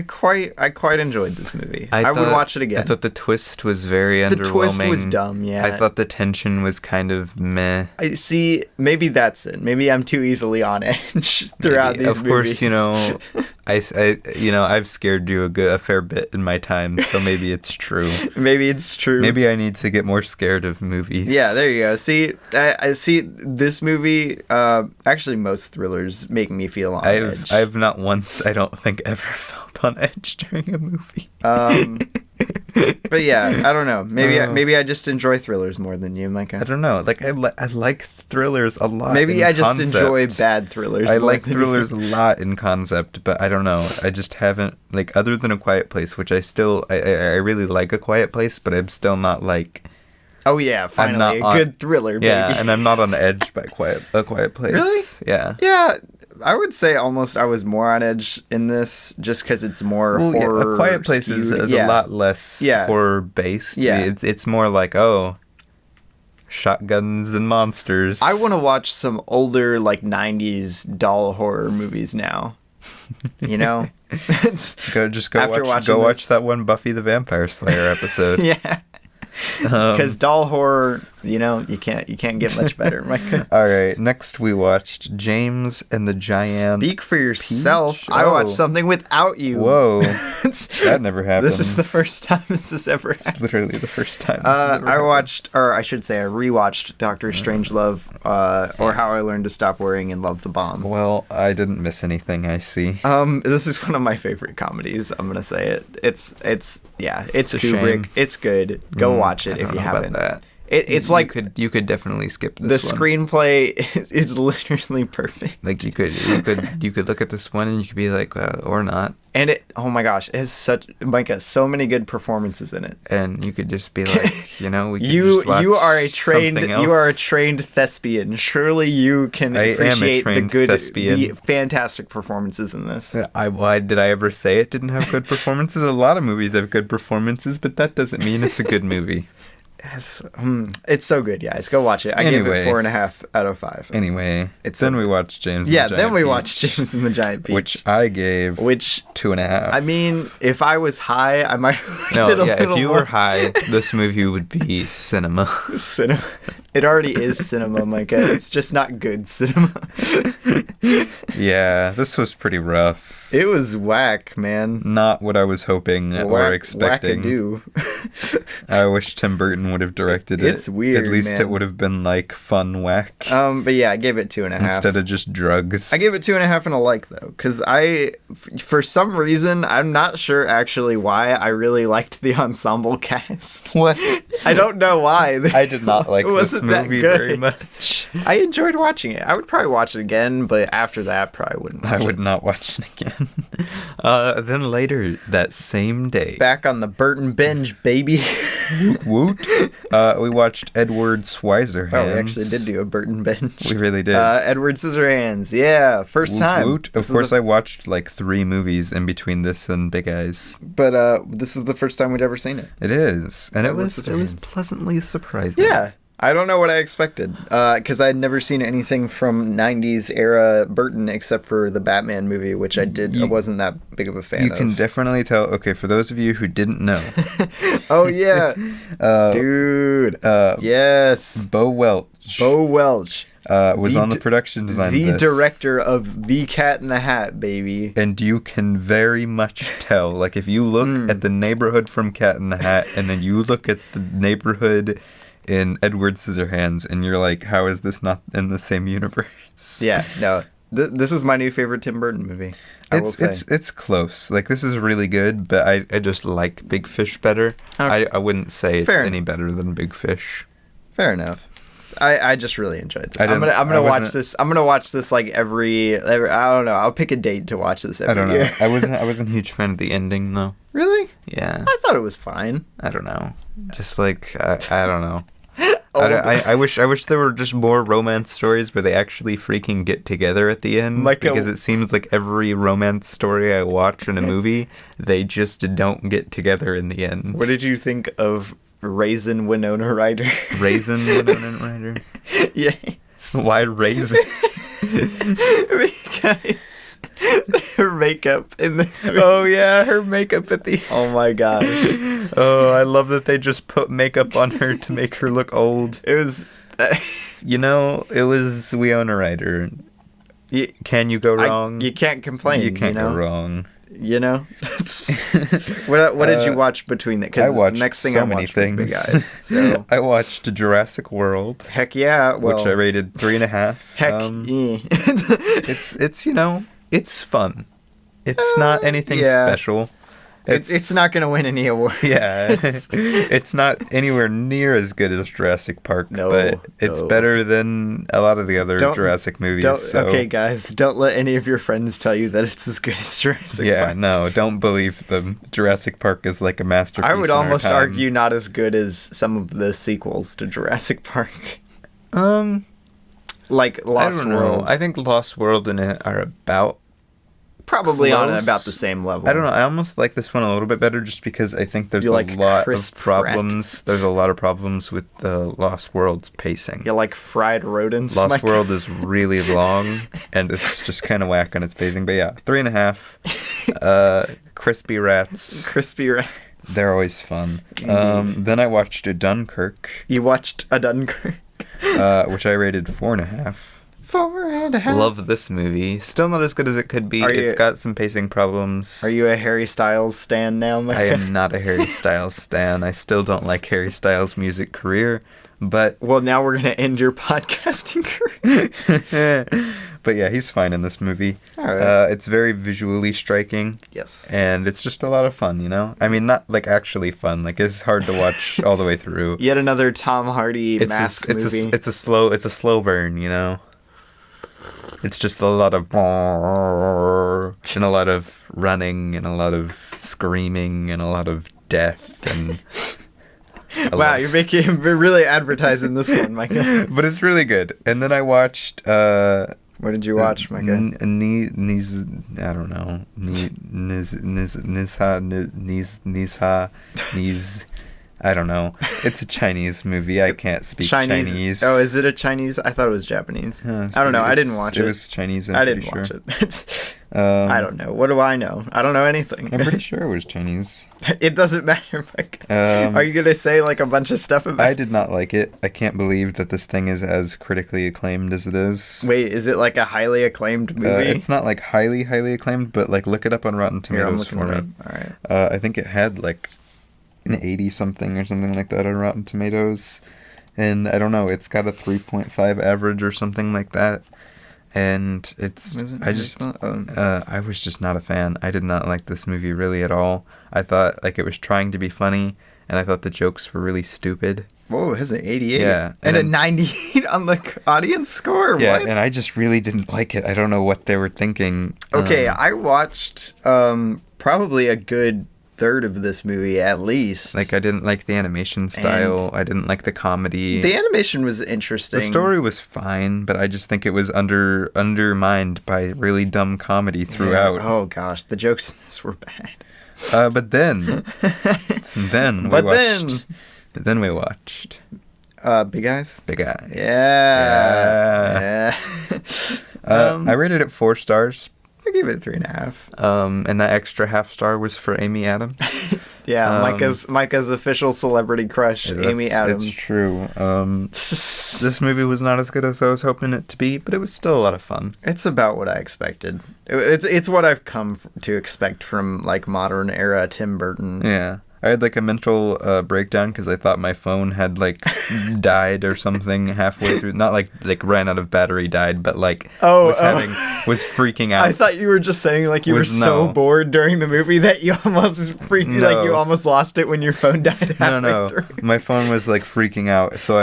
quite enjoyed this movie. I would watch it again. I thought the twist was very underwhelming. The twist was dumb. Yeah. I thought the tension was kind of meh. I see. Maybe that's it. Maybe I'm too easily on edge throughout these movies. Of course, I've scared you a fair bit in my time, so maybe it's true. Maybe it's true. Maybe I need to get more scared of movies. Yeah, there you go. See, I see this movie. Actually, most thrillers make me feel on edge. I've not once, I don't think, ever felt on edge during a movie. But yeah, I don't know. Maybe I just enjoy thrillers more than you, Micah. I don't know. Like I like thrillers a lot. Maybe I just enjoy bad thrillers. I like thrillers a lot in concept, but I don't know. I just haven't, like, other than A Quiet Place, which I really like A Quiet Place, but I'm still not like. Oh yeah, finally a good thriller. Baby. Yeah, and I'm not on edge by A Quiet Place. Really? Yeah. Yeah. I would say almost I was more on edge in this just because it's more horror. Yeah, A Quiet Place is a lot less horror based. Yeah. It's more like, shotguns and monsters. I want to watch some older, like, 90s doll horror movies now. You know? Go watch that one Buffy the Vampire Slayer episode. Yeah. Because doll horror, you can't get much better. All right, next we watched James and the Giant. Speak for yourself. I watched something without you. Whoa, that never happened. This is the first time this has ever happened. It's literally the first time. I watched, or I should say, I rewatched Doctor Strangelove, or How I Learned to Stop Worrying and Love the Bomb. Well, I didn't miss anything. I see. This is one of my favorite comedies. I'm gonna say it. It's Kubrick. Shame. It's good. Go watch it if you haven't. It's like you could definitely skip this the one. screenplay is literally perfect. Like you could look at this one and you could be like, or not. And oh my gosh, it has Micah, so many good performances in it. And you could just be like, we could you just watch you are a else. trained thespian. Surely you can appreciate the fantastic performances in this. Why did I ever say it didn't have good performances? A lot of movies have good performances, but that doesn't mean it's a good movie. Yes. It's so good, guys. Go watch it. I gave it 4.5 out of 5. Anyway, we watched James and the Giant Peach. Yeah, then we watched James and the Giant Peach. Which I gave 2.5. I mean, if I was high, I might have liked it a little if you more. were high, this movie would be cinema. Cinema. It already is cinema, Micah. It's just not good cinema. Yeah, this was pretty rough. It was whack, man. Not what I was hoping or expecting. Wackadoo. I wish Tim Burton would have directed it. It's weird, At least man. it would have been like fun whack. But yeah, I gave it 2.5. Instead of just drugs. I gave it 2.5 and a like, though, because for some reason, I'm not sure actually why I really liked the ensemble cast. What? I don't know why. I did not like this movie very much. I enjoyed watching it. I would probably watch it again, but after that, probably wouldn't watch it. I would not watch it again. Then later that same day. Back on the Burton binge, baby. Woot. We watched Edward Scissorhands. Oh, we actually did do a Burton binge. We really did. Edward Scissorhands. Yeah, first time. Woot. Of course, I watched like 3 movies in between this and Big Eyes. But this was the first time we'd ever seen it. It is. And Edward it was pleasantly surprising. Yeah. I don't know what I expected, because I'd never seen anything from 90s era Burton except for the Batman movie, which I wasn't that big of a fan of. You can definitely tell. Okay, for those of you who didn't know. Oh, yeah. Dude. Yes. Bo Welch. Was on the production design of this. The director of The Cat in the Hat, baby. And you can very much tell. Like, if you look at the neighborhood from Cat in the Hat, and then you look at the neighborhood in Edward Scissorhands, and you're like, how is this not in the same universe? Yeah, no. This is my new favorite Tim Burton movie. It's close. Like, this is really good, but I just like Big Fish better. Okay. I wouldn't say it's any better than Big Fish. Fair enough. I just really enjoyed this. I'm gonna watch this. I'm gonna watch this like every. I don't know. I'll pick a date to watch this every year. I wasn't a huge fan of the ending though. Really? Yeah. I thought it was fine. I don't know. Just like I don't know. I wish there were just more romance stories where they actually freaking get together at the end. Because it seems like every romance story I watch in a movie, they just don't get together in the end. What did you think of Raisin Winona Ryder? Raisin Winona Ryder? Yes. Why Raisin? Because her makeup in this movie. Oh yeah, her makeup at the... Oh my gosh. Oh, I love that they just put makeup on her to make her look old. It was... it was Winona Ryder. Can you go wrong? You can't complain. You can't go wrong. You know? What did you watch between that? I watched next thing so I many watched things. Was Big Eyes, so. I watched Jurassic World. Heck yeah. Well, which I rated 3.5. Heck it's it's fun. It's not anything special. It's not going to win any awards. Yeah. It's not anywhere near as good as Jurassic Park, but it's better than a lot of the other Jurassic movies. Okay, guys, don't let any of your friends tell you that it's as good as Jurassic Park. Yeah, no, don't believe them. Jurassic Park is like a masterpiece. I would almost argue not as good as some of the sequels to Jurassic Park. Like Lost World. I think Lost World and it are about probably close. On about the same level. I don't know. I almost like this one a little bit better just because I think there's a lot of problems. Pratt. There's a lot of problems with the Lost World's pacing. You like fried rodents? Lost World is really long and it's just kind of whack on its pacing. But yeah, 3.5. Crispy rats. Crispy rats. They're always fun. Then I watched a Dunkirk. You watched a Dunkirk? Which I rated 4.5. 4.5. Love this movie. Still not as good as it could be. It's got some pacing problems. Are you a Harry Styles stan now, Micah? I am not a Harry Styles stan. I still don't like Harry Styles' music career. But well, now we're gonna end your podcasting career. But yeah, he's fine in this movie. All right. It's very visually striking. Yes. And it's just a lot of fun, you know? I mean, not like actually fun. Like, it's hard to watch all the way through. Yet another Tom Hardy mask movie. It's a slow burn, you know? It's just a lot of and a lot of running and a lot of screaming and a lot of death and wow, you're really advertising this one, Micah. But it's really good. And then I watched what did you watch, Micah? I don't know. I don't know. It's a Chinese movie. I can't speak Chinese. Oh, is it a Chinese? I thought it was Japanese. I don't know. I didn't watch it. It was Chinese. I didn't watch it. I don't know. What do I know? I don't know anything. I'm pretty sure it was Chinese. It doesn't matter, Micah. Are you going to say like a bunch of stuff about it? I did not like it. I can't believe that this thing is as critically acclaimed as it is. Wait, is it like a highly acclaimed movie? It's not like highly acclaimed, but like look it up on Rotten Tomatoes for me. All right. I think it had like an 80-something or something like that on Rotten Tomatoes. And I don't know, it's got a 3.5 average or something like that. And I was just not a fan. I did not like this movie really at all. I thought like it was trying to be funny, and I thought the jokes were really stupid. Whoa, it has an 88. Yeah. And a 98 on the audience score? Yeah, what? And I just really didn't like it. I don't know what they were thinking. Okay, I watched probably a good third of this movie at least. Like, I didn't like the animation style. I didn't like the comedy. The animation was interesting. The story was fine, but I just think it was undermined by really dumb comedy throughout. Yeah. Oh gosh, the jokes in this were bad. But then we watched Big Eyes. Big Eyes. Yeah. I rated it 4 stars. I gave it 3.5. And that extra half star was for Amy Adams. Yeah, Micah's official celebrity crush, Amy Adams. It's true. This movie was not as good as I was hoping it to be, but it was still a lot of fun. It's about what I expected. It's what I've come to expect from like modern era Tim Burton. Yeah. I had like a mental breakdown because I thought my phone had like died or something halfway through. Not like ran out of battery, died, but like was freaking out. I thought you were just saying like you were so bored during the movie that you almost like you almost lost it when your phone died halfway through. My phone was like freaking out, so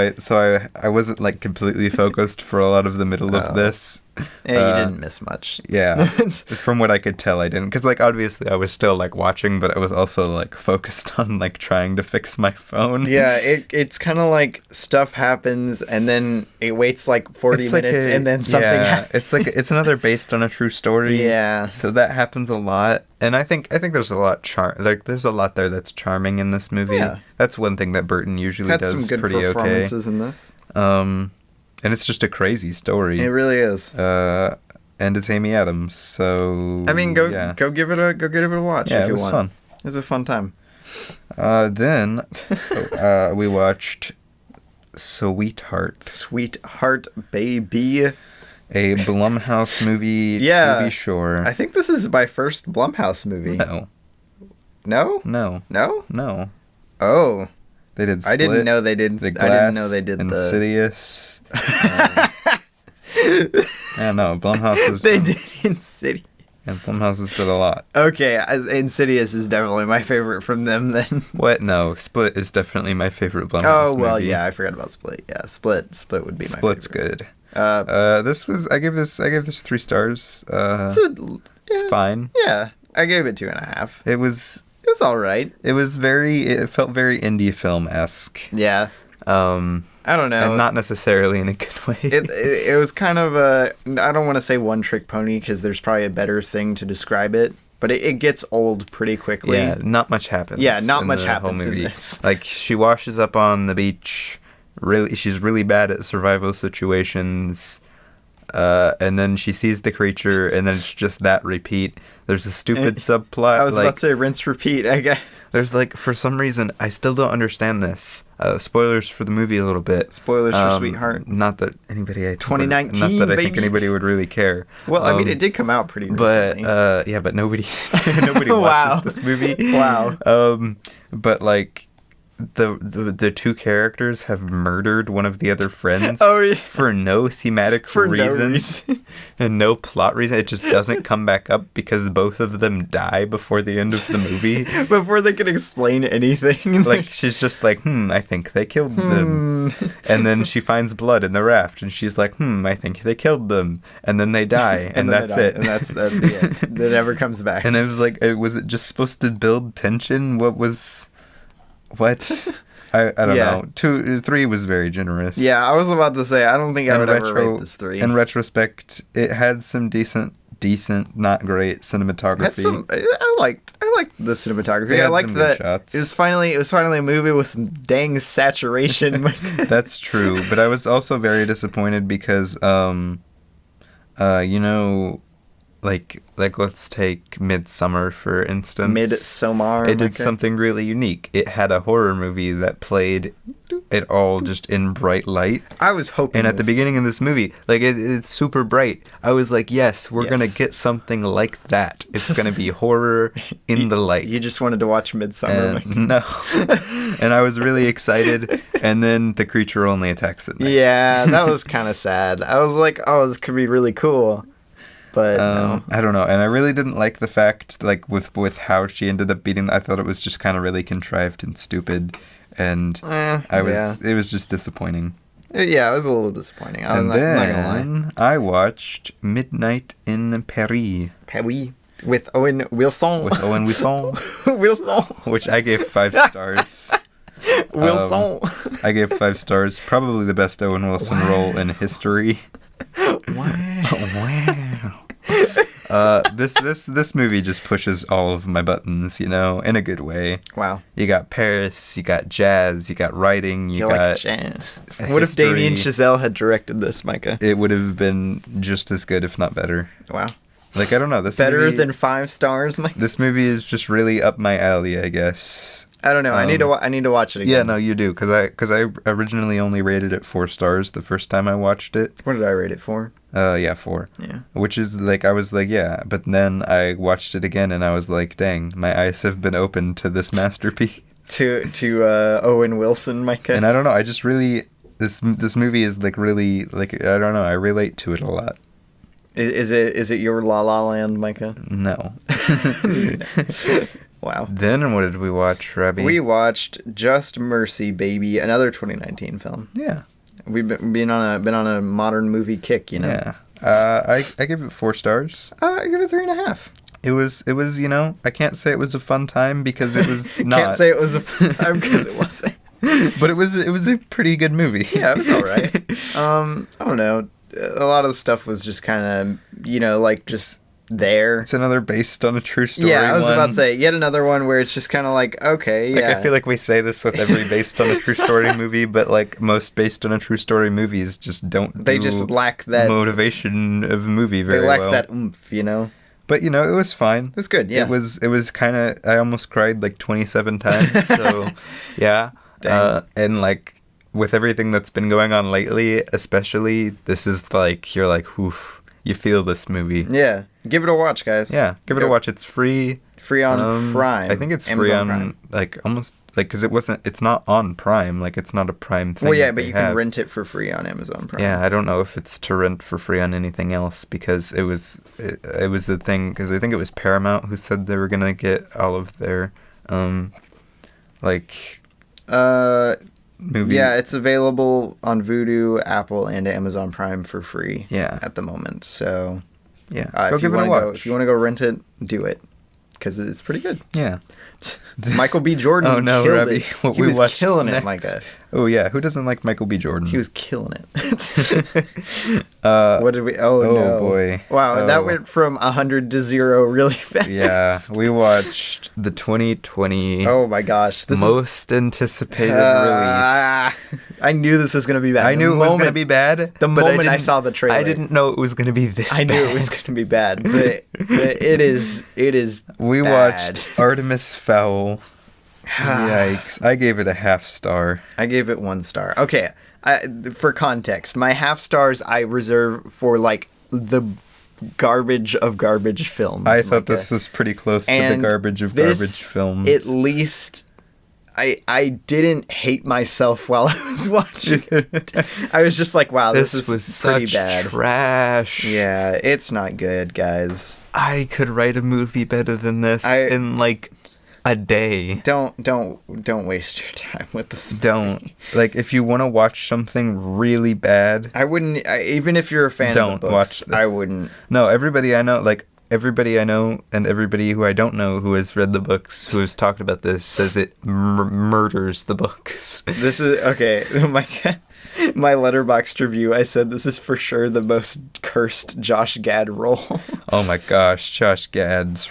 I wasn't like completely focused for a lot of the middle of this. Yeah, you didn't miss much. Yeah, from what I could tell, I didn't. Because, like, obviously I was still, like, watching, but I was also, like, focused on, like, trying to fix my phone. Yeah, it's kind of like stuff happens, and then it waits, like, 40 minutes, and then something happens. It's another based on a true story. Yeah. So that happens a lot. And I think there's a lot there's a lot there that's charming in this movie. Yeah. That's one thing that Burton usually does pretty okay. Had some good performances in this. And it's just a crazy story. It really is. And it's Amy Adams, so I mean, go give it a watch. Yeah, if you want. It was fun. It was a fun time. Then we watched Sweetheart. Sweetheart, baby. A Blumhouse movie. To be sure. I think this is my first Blumhouse movie. No. No? No. No? No. Oh. They did Split. I didn't know they did. The Glass, I didn't know they did Insidious. Yeah, no, Blumhouse is. They did Insidious. And Blumhouse has did a lot. Okay, Insidious is definitely my favorite from them. Then what? No, Split is definitely my favorite Blumhouse. Oh well, movie. Yeah, I forgot about Split. Yeah, Split would be my favorite. Split's good. I gave this 3 stars. It's fine. Yeah, I gave it 2.5. It was all right. It felt very indie film-esque. Yeah. I don't know. And not necessarily in a good way. It was kind of I don't want to say one-trick pony because there's probably a better thing to describe it, but it gets old pretty quickly. Yeah, not much happens. Yeah, not much happens in this. Like, she washes up on the beach. She's really bad at survival situations. And then she sees the creature, and then it's just that repeat. There's a stupid subplot. I was about to say rinse, repeat, I guess. There's, like, for some reason, I still don't understand this. Spoilers for the movie a little bit. Spoilers for Sweetheart. Not that anybody... 2019, Not that I baby. think anybody would really care. Well, I mean, it did come out pretty recently. But nobody watches this movie. Wow. But, like... the two characters have murdered one of the other friends for no thematic reason and no plot reason. It just doesn't come back up because both of them die before the end of the movie. Before they can explain anything. Like, she's just like, I think they killed them. And then she finds blood in the raft, and she's like, I think they killed them. And then they die, and that's it. And that's the end. It never comes back. And I was like, was it just supposed to build tension? What? I don't know. 3 was very generous. Yeah, I was about to say, I don't think I would ever rate this 3. In retrospect, it had some decent, not great cinematography. I liked the cinematography. I liked that shots. it was finally a movie with some dang saturation. That's true, but I was also very disappointed because, like let's take Midsummer for instance. Midsommar. It did something really unique. It had a horror movie that played it all just in bright light. I was hoping. And at the beginning of this movie, like it's super bright. I was like, yes, we're gonna get something like that. It's gonna be horror in the light. You just wanted to watch Midsummer. No. And I was really excited. And then the creature only attacks at night. Yeah, that was kind of sad. I was like, oh, this could be really cool. But no. I don't know, and I really didn't like the fact, like with how she ended up beating. I thought it was just kind of really contrived and stupid, and it was just disappointing. Yeah, it was a little disappointing. I'm not gonna lie. I watched Midnight in Paris. With Owen Wilson. Wilson. Which I gave 5 stars. Wilson. I gave 5 stars. Probably the best Owen Wilson role in history. Wow. This movie just pushes all of my buttons, in a good way. Wow. You got Paris, you got jazz, you got writing, you got like jazz. What if Damien Chazelle had directed this, Micah? It would have been just as good, if not better. Wow. Like, I don't know. This better movie, than 5 stars, Micah? This movie is just really up my alley, I guess. I don't know. I need to watch it again. Yeah, no, you do, because I originally only rated it 4 stars the first time I watched it. What did I rate it for? 4. Yeah. Which is like, I was like, yeah, but then I watched it again and I was like, dang, my eyes have been opened to this masterpiece. to Owen Wilson, Micah. And I don't know. I just really this movie is like really like I don't know. I relate to it a lot. Is it your La La Land, Micah? No. Wow. Then what did we watch, Robbie? We watched Just Mercy, Baby, another 2019 film. Yeah. We've been on a modern movie kick, Yeah. I give it 4 stars. I give it 3.5. It was I can't say it was a fun time because it was not. Can't say it was a fun time because it wasn't. But it was a pretty good movie. Yeah, it was all right. I don't know. A lot of the stuff was just kind of, like just there. It's another based on a true story. Yeah, I was about to say yet another one where it's just kind of like, okay, yeah. Like, I feel like we say this with every based on a true story movie, but like most based on a true story movies just don't. They just lack that motivation of a movie very well. They lack that oomph, But it was fine. It was good. Yeah, it was kind of. I almost cried like 27 times. So yeah, and like with everything that's been going on lately, especially this is like you're like, oof. You feel this movie. Yeah. Give it a watch, guys. Yeah, give it a watch. It's free. Free on Prime. I think it's Amazon free on Prime. like almost like because it's not on Prime. Like it's not a Prime thing. Well, yeah, but you can rent it for free on Amazon Prime. Yeah, I don't know if it's to rent for free on anything else because it was a thing because I think it was Paramount who said they were gonna get all of their movie. Yeah, it's available on Vudu, Apple, and Amazon Prime for free. Yeah. At the moment, so yeah, go give it a watch. If you want to go rent it, do it because it's pretty good. Yeah. Michael B. Jordan. Oh no, killed Robbie! It. What he we was watched killing next. It, Micah. Oh yeah, who doesn't like Michael B. Jordan? He was killing it. What did we? Oh no! Boy! Wow, that went from 100 to 0 really fast. Yeah, we watched the 2020. Oh my gosh! This most anticipated release. I knew this was going to be bad. I knew it was going to be bad. The moment I saw the trailer, I didn't know it was going to be this. I knew it was going to be bad, but it is. We bad. watched Artemis Fowl. Yikes. I gave it a 0.5 star. I gave it 1 star. Okay. For context, my 0.5 stars I reserve for like the garbage of garbage films. I thought this was pretty close to the garbage of garbage films. At least I didn't hate myself while I was watching it. I was just like, wow, this is was pretty such bad. Trash. Yeah, it's not good, guys. I could write a movie better than this in like a day. Don't waste your time with this movie. Don't. Like, if you want to watch something really bad, I wouldn't. Even if you're a fan of the books, watch I wouldn't. No, everybody I know, and everybody who I don't know who has read the books, who has talked about this, says it murders the books. This is okay. My Letterboxd review, I said this is for sure the most cursed Josh Gad role. Oh my gosh, Josh Gad's.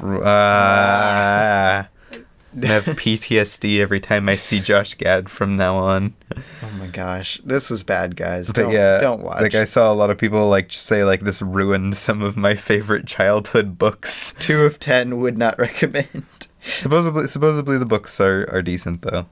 I have PTSD every time I see Josh Gad from now on. Oh my gosh, this was bad, guys. Don't watch. Like, I saw a lot of people just say this ruined some of my favorite childhood books. 2 of 10 would not recommend. Supposedly the books are decent though.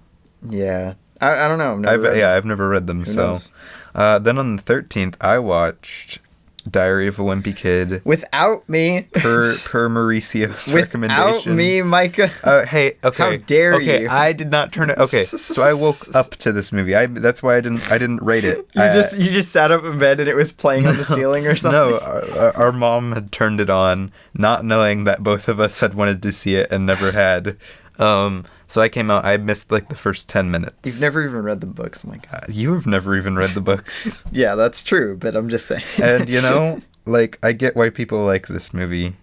Yeah, I don't know. I've never read them. Then on the 13th, I watched Diary of a Wimpy Kid. Without me. Per Mauricio's recommendation. Without me, Micah. Hey, okay. How dare you? Okay, I did not turn it. Okay, so I woke up to this movie. That's why I didn't rate it. You just sat up in bed and it was playing on the ceiling or something? No, our mom had turned it on, not knowing that both of us had wanted to see it and never had. So I came out, I missed the first 10 minutes. You've never even read the books, Mike. You have never even read the books. Yeah, that's true, but I'm just saying. And I get why people like this movie.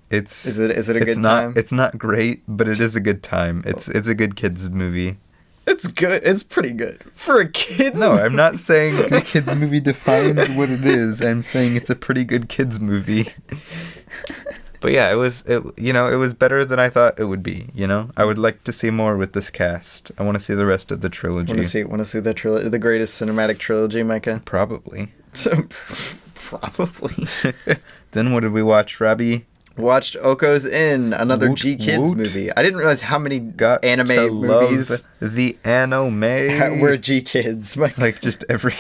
Is it a good time? It's not great, but it is a good time. It's a good kids movie. It's good. It's pretty good. For a kids movie. No, I'm not saying the kids movie defines what it is. I'm saying it's a pretty good kids movie. But yeah, it was better than I thought it would be, I would like to see more with this cast. I want to see the rest of the trilogy. Want to see the trilogy, the greatest cinematic trilogy, Micah? Probably. Probably. Then what did we watch, Robbie? Watched Oko's Inn, another G Kids movie. I didn't realize how many anime movies the anime were G Kids. Just every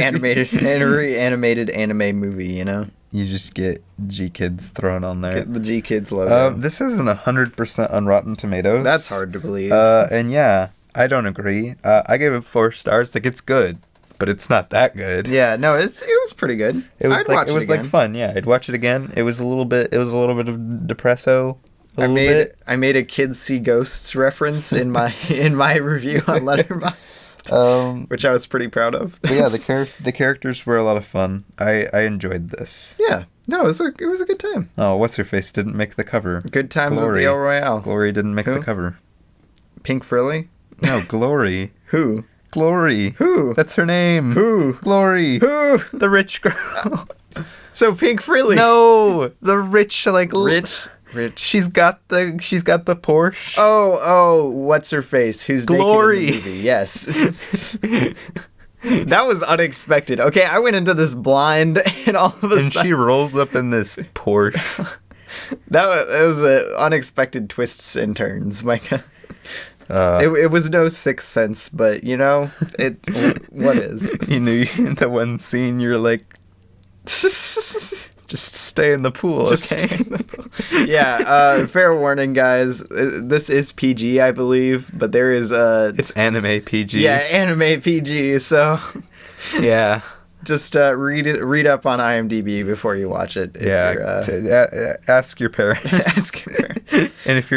animated anime movie, You just get G Kids thrown on there. Get the G Kids logo. This isn't 100% on Rotten Tomatoes. That's hard to believe. And yeah, I don't agree. I gave it 4 stars. It's good, but it's not that good. Yeah, no, it was pretty good. It was fun. Yeah, I'd watch it again. It was a little bit of depresso. I made a Kids See Ghosts reference in my review on Letterboxd, which I was pretty proud of. But yeah, the characters were a lot of fun. I enjoyed this. Yeah, no, it was a good time. Oh, what's her face didn't make the cover. Good times at the El Royale. Glory didn't make the cover. Pink Frilly? No, Glory. Who? Glory. Who? That's her name. Who? Glory. Who? The rich girl. So Pink Frilly. No, the rich Rich. She's got the Porsche. Oh, what's her face? Who's Glory? Naked in the movie? Yes. That was unexpected. Okay, I went into this blind, and all of a sudden, she rolls up in this Porsche. It was unexpected twists and turns, Micah. It was no Sixth Sense, but what is? In the one scene you're like, just stay in the pool, okay? Yeah, fair warning, guys. This is PG, I believe, but there is it's anime PG. Yeah, anime PG. So yeah. Just read up on IMDb before you watch it. Ask your parents. Ask your parents. And if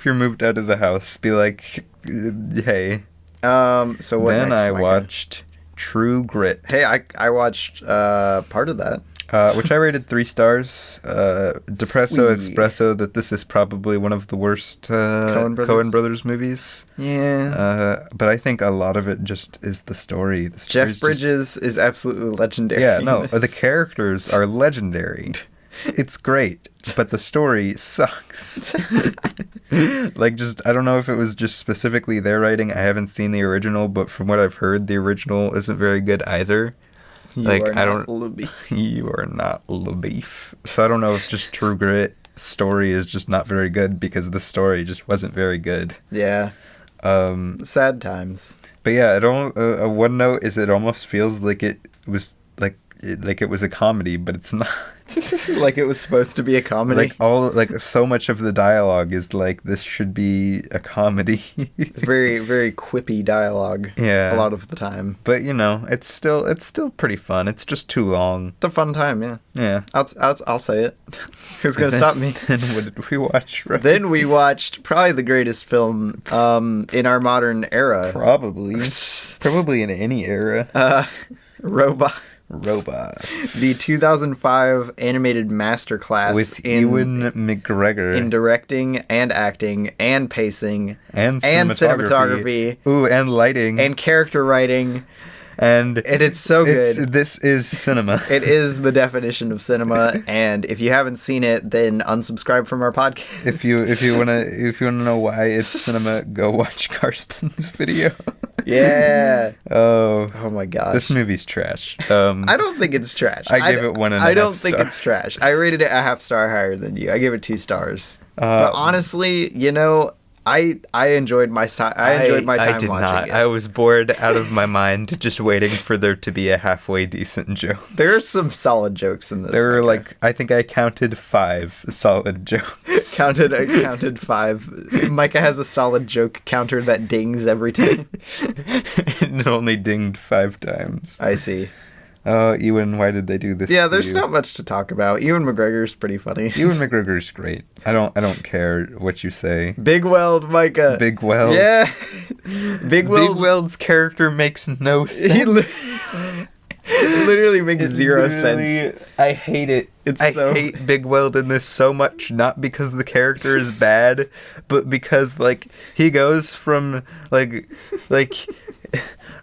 you're moved out of the house, be like, hey. So what? Then next, I Micah? watched True Grit. Hey, I watched part of that. Which I rated 3 stars. Depresso Espresso that this is probably one of the worst Coen Brothers movies. Yeah. But I think a lot of it just is the story. Jeff Bridges is absolutely legendary. Yeah, no, the characters are legendary. It's great, but the story sucks. I don't know if it was just specifically their writing. I haven't seen the original, but from what I've heard, the original isn't very good either. You are not LaBeef. So I don't know if just True Grit story is just not very good because the story just wasn't very good. Yeah. Sad times. But yeah, one note is it almost feels like it was like it was a comedy, but it's not. Like it was supposed to be a comedy. Like so much of the dialogue is like this should be a comedy. It's very, very quippy dialogue. Yeah, a lot of the time. But it's still pretty fun. It's just too long. It's a fun time, yeah. Yeah. I'll say it. Who's gonna stop me? Then what did we watch? Right? Then we watched probably the greatest film in our modern era. Probably in any era. Robots. The 2005 animated masterclass with Ewan McGregor in directing and acting and pacing and cinematography. Ooh, and lighting and character writing. And it's so good. This is cinema. It is the definition of cinema. And if you haven't seen it, then unsubscribe from our podcast. If you wanna know why it's cinema, go watch Karsten's video. Yeah. Oh my gosh. This movie's trash. I don't think it's trash. I gave it 1.5 stars. I don't think it's trash. I rated it a half star higher than you. I gave it 2 stars. But honestly, I enjoyed my time. I enjoyed my time watching it. I was bored out of my mind, just waiting for there to be a halfway decent joke. There are some solid jokes in this. There were I think I counted 5 solid jokes. I counted 5. Micah has a solid joke counter that dings every time. It only dinged 5 times. I see. Oh, Ewan, why did they do this? Yeah, there's not much to talk about. Ewan McGregor's pretty funny. Ewan McGregor's great. I don't care what you say. Big Weld, Micah. Big Weld. Yeah. Big Weld's character makes no sense. It literally makes zero sense. I hate it. I hate Big Weld in this so much, not because the character is bad, but because he goes from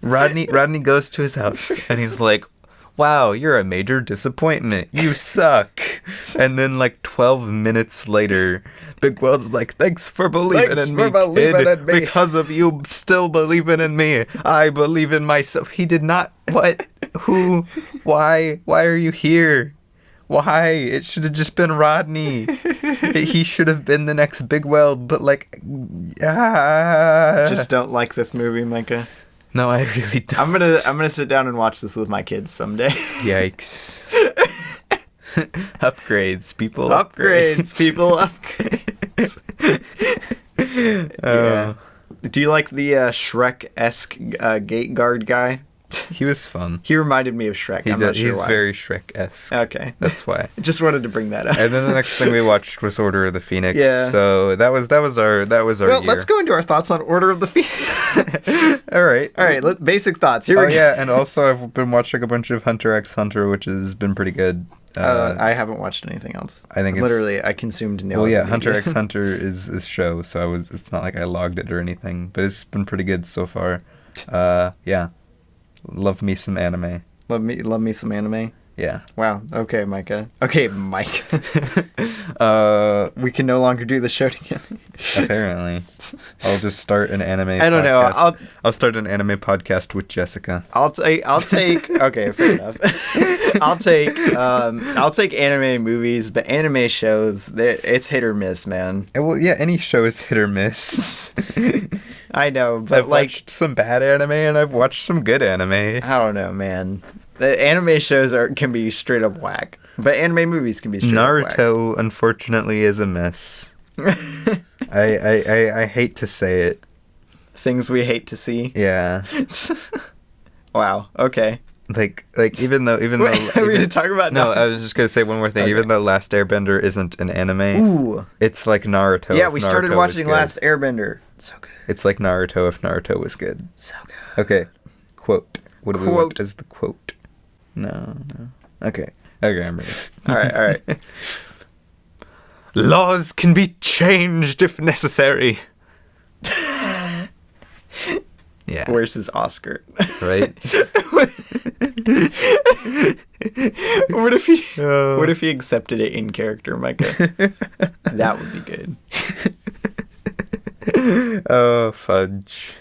Rodney goes to his house and he's like, wow, you're a major disappointment. You suck. And then 12 minutes later, Big Weld's like, thanks for believing in me, kid. Because of you still believing in me, I believe in myself. He did not. What? Who? Why? Why are you here? Why? It should have just been Rodney. He should have been the next Big Weld, but Just don't like this movie, Micah. No, I really don't. I'm gonna sit down and watch this with my kids someday. Yikes. Upgrades, people. Upgrades, people. Upgrades. Yeah. Do you like the Shrek-esque gate guard guy? He was fun. He reminded me of Shrek. I'm not sure he's why. very Shrek-esque. Okay. That's why. Just wanted to bring that up. And then the next thing we watched was Order of the Phoenix. Yeah. So that was our Well, year. let's go into our thoughts on Order of the Phoenix. All right. Basic thoughts. Here we go. Yeah, and also I've been watching a bunch of Hunter x Hunter, which has been pretty good. I haven't watched anything else. I think I consumed no. Well, yeah, Hunter x Hunter is show, so it's not like I logged it or anything, but it's been pretty good so far. Yeah. Love me some anime. Love me some anime. Yeah. Wow. Okay, Micah. Okay, Mike. We can no longer do the show together. Apparently. I'll just start an anime podcast. I don't know. I'll start an anime podcast with Jessica. I'll take okay, fair enough. I'll take anime movies, but anime shows, it's hit or miss, man. Well, yeah, any show is hit or miss. I know, but I've watched some bad anime and I've watched some good anime. I don't know, man. The anime shows can be straight up whack, but anime movies can be straight up whack. Naruto, unfortunately, is a mess. I hate to say it. Things we hate to see. Yeah. Wow. Okay. Even though are we gonna talk about? No, I was just gonna say one more thing. Okay. Even though Last Airbender isn't an anime, ooh, it's like Naruto. Yeah, we started watching Last Airbender. So good. It's like Naruto if Naruto was good. So good. Okay. Quote. What do we want as the quote? No. Okay, I'm ready. All right. Laws can be changed if necessary. Yeah. Where's his Oscar? Right. What if he accepted it in character, Micah? That would be good. Oh, fudge.